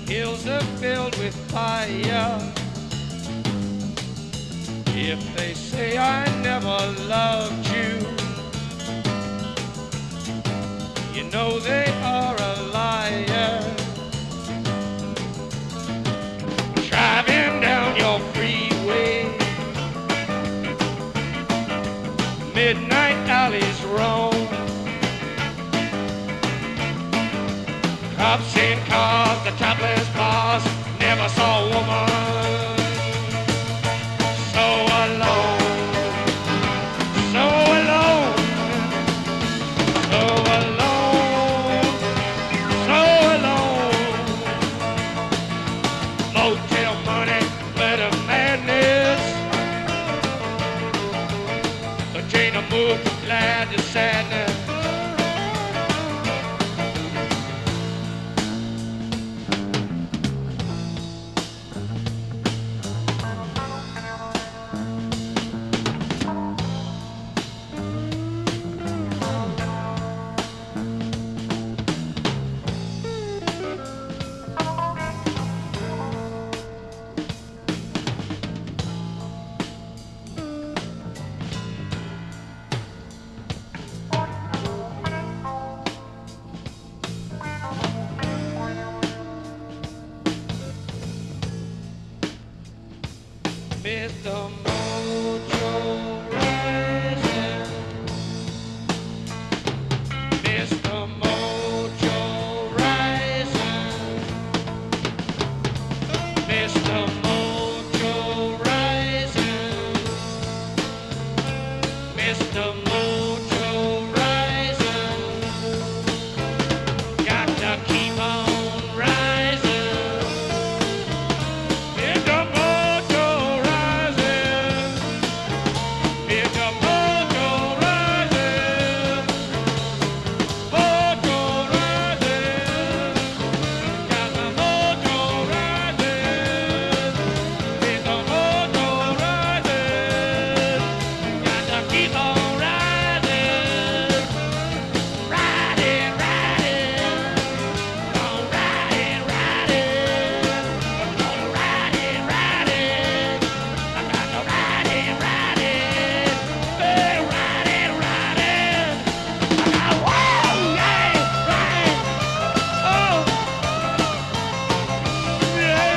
Hills are filled with fire. If they say I never loved you, you know they are a liar. Driving down your freeway, midnight alleys roam. Cops in cars, the topless bars, never saw a woman so alone, so alone, so alone, so alone. sad, just sadness. Mr. Mojo Rising, Mr. Mojo Rising, Mr. Mojo Rising, Mr. Mojo Rising, got to keep on rising. Mr. Mojo Rising, Mr. Mojo Rising, Mojo Rising, got the Mojo Rising, Mr. Mojo Rising, got to keep on rising, riding, riding, on riding, riding, on riding, riding, I got to riding, riding, hey, riding, riding, I got whoa, yeah, riding, oh, yeah.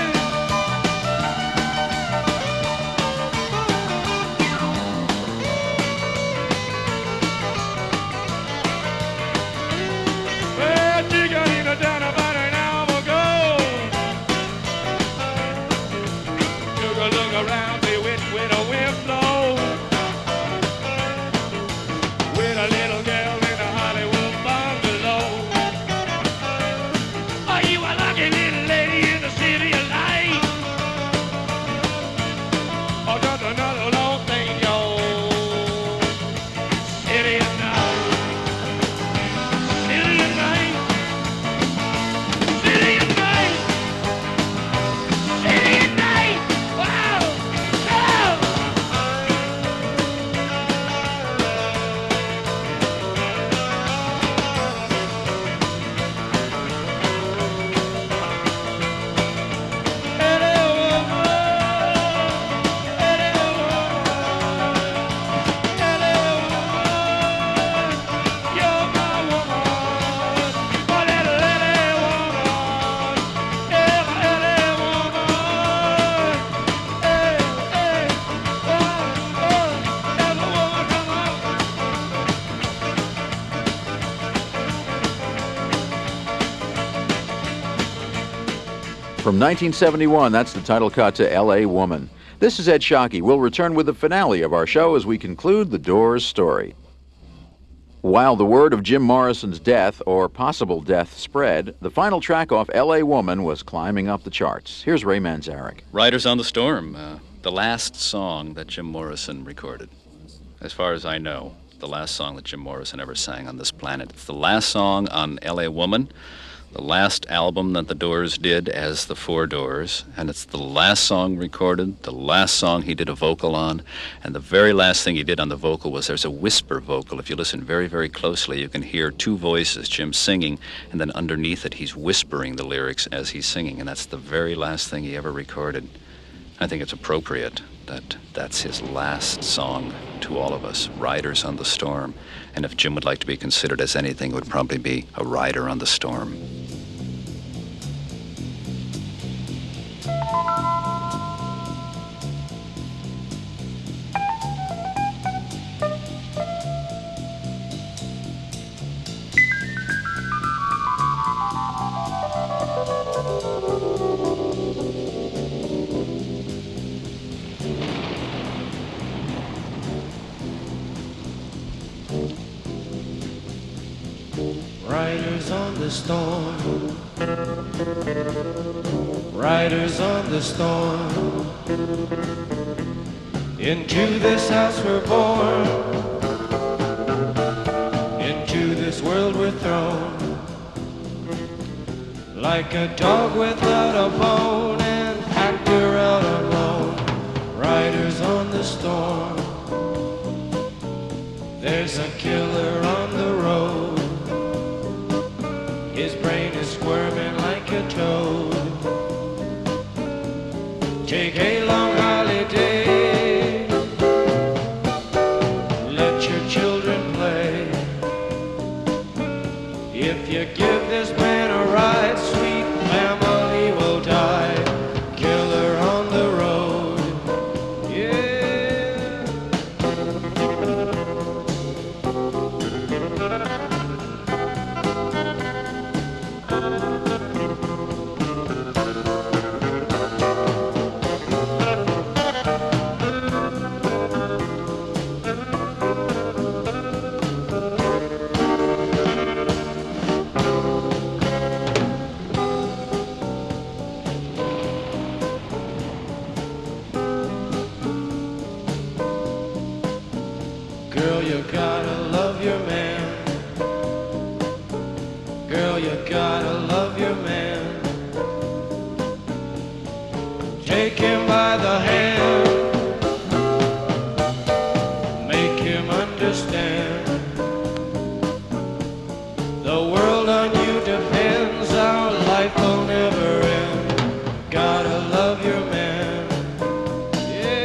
Well, she got in down about an hour ago. Took a look around, see which way the wind blows. With a little girl in a Hollywood bungalow. Are you a lucky little lady in the city of light? Or just another long thing, yo? City of night. City of night. City of night. City of night. Wow. Oh. From 1971, that's the title cut to L.A. Woman. This is Ed Sciaky. We'll return with the finale of our show as we conclude the Doors story. While the word of Jim Morrison's death, or possible death, spread, the final track off L.A. Woman was climbing up the charts. Here's Ray Manzarek. Riders on the Storm, the last song that Jim Morrison recorded. As far as I know, the last song that Jim Morrison ever sang on this planet. It's the last song on L.A. Woman, the last album that the Doors did as the Four Doors, and it's the last song recorded, the last song he did a vocal on, and the very last thing he did on the vocal was there's a whisper vocal. If you listen very, very closely, you can hear two voices, Jim singing, and then underneath it he's whispering the lyrics as he's singing, and that's the very last thing he ever recorded. I think it's appropriate that that's his last song to all of us, Riders on the Storm. And if Jim would like to be considered as anything, it would probably be a rider on the storm. Riders on the storm, riders on the storm, into this house we're born, road, like a dog without a bone, an actor out alone, riders on the storm. There's a killer on the road, his brain is squirming like a toad. Take a long holiday, let your children play. If you give this man a ride, sweet family will die. Killer on the road, yeah. Girl, you gotta love your man. Girl, you gotta love your man. Take him by the hand, make him understand. The world on you depends, our life will never end. Gotta love your man, yeah.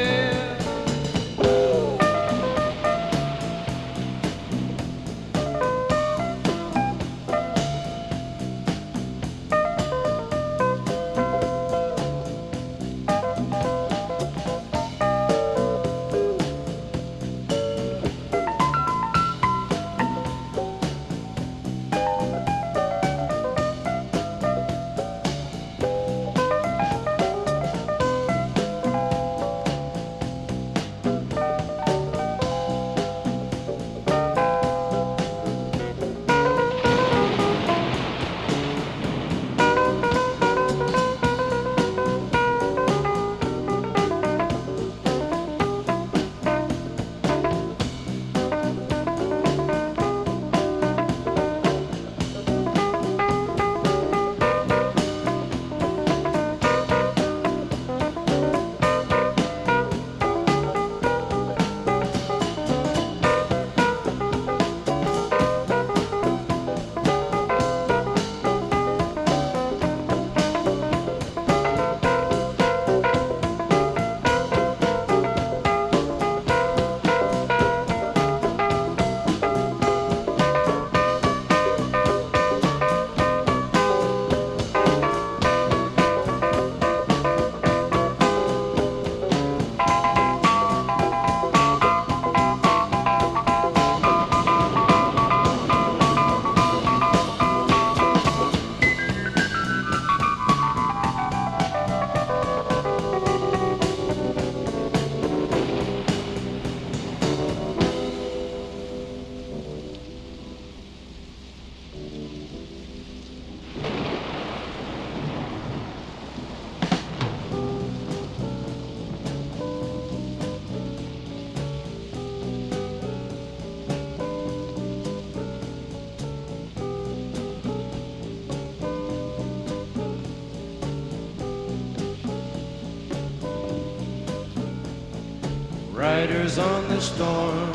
Riders on the storm,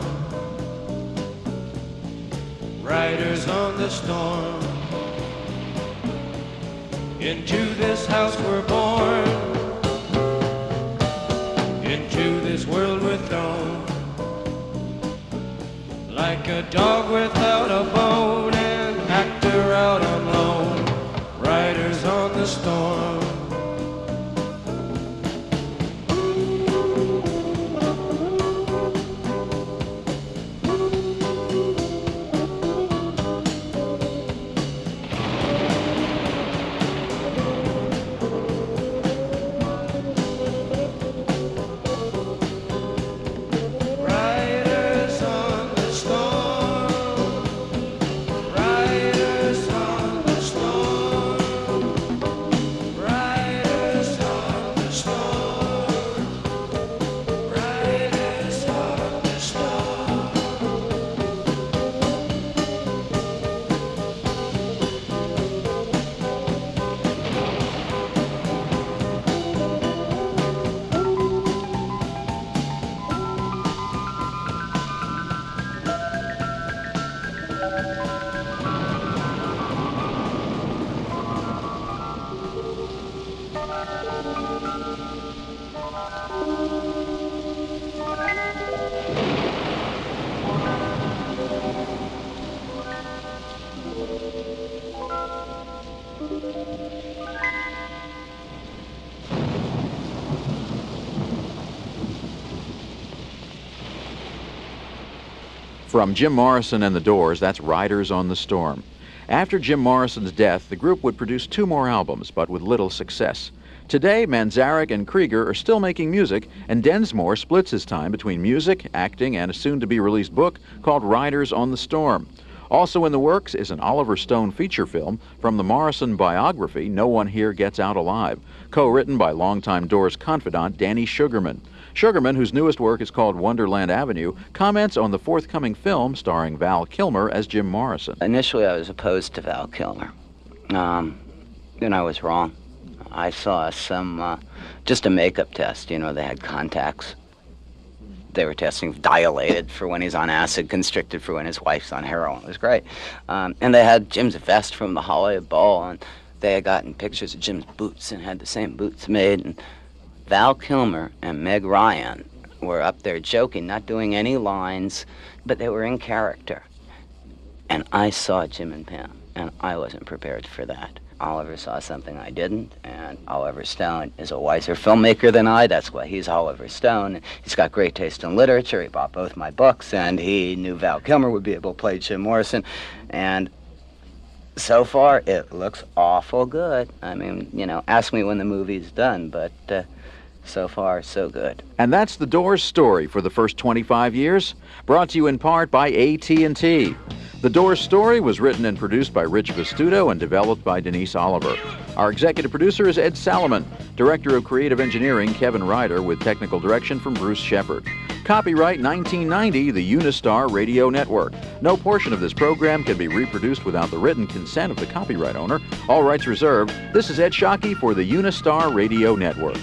riders on the storm. Into this house we're born, into this world we're thrown, like a dog without a bone, an actor out on loan. Riders on the storm. Riders on the storm. From Jim Morrison and the Doors, that's Riders on the Storm. After Jim Morrison's death, the group would produce 2 more albums, but with little success. Today, Manzarek and Krieger are still making music, and Densmore splits his time between music, acting, and a soon-to-be-released book called Riders on the Storm. Also in the works is an Oliver Stone feature film from the Morrison biography, No One Here Gets Out Alive, co-written by longtime Doors confidant Danny Sugarman. Sugarman, whose newest work is called Wonderland Avenue, comments on the forthcoming film starring Val Kilmer as Jim Morrison. Initially, I was opposed to Val Kilmer. And I was wrong. I saw some, just a makeup test, they had contacts. They were testing dilated for when he's on acid, constricted for when his wife's on heroin. It was great. And they had Jim's vest from the Hollywood Bowl, and they had gotten pictures of Jim's boots and had the same boots made. And Val Kilmer and Meg Ryan were up there joking, not doing any lines, but they were in character. And I saw Jim and Pam, and I wasn't prepared for that. Oliver saw something I didn't, and Oliver Stone is a wiser filmmaker than I. That's why he's Oliver Stone. He's got great taste in literature. He bought both my books, and he knew Val Kilmer would be able to play Jim Morrison. And so far, it looks awful good. I mean, ask me when the movie's done, but so far, so good. And that's the Doors' story for the first 25 years, brought to you in part by AT&T. The Doors' story was written and produced by Rich Vestuto and developed by Denise Oliver. Our executive producer is Ed Salomon, director of creative engineering Kevin Ryder, with technical direction from Bruce Shepard. Copyright 1990, the Unistar Radio Network. No portion of this program can be reproduced without the written consent of the copyright owner. All rights reserved. This is Ed Sciaky for the Unistar Radio Network.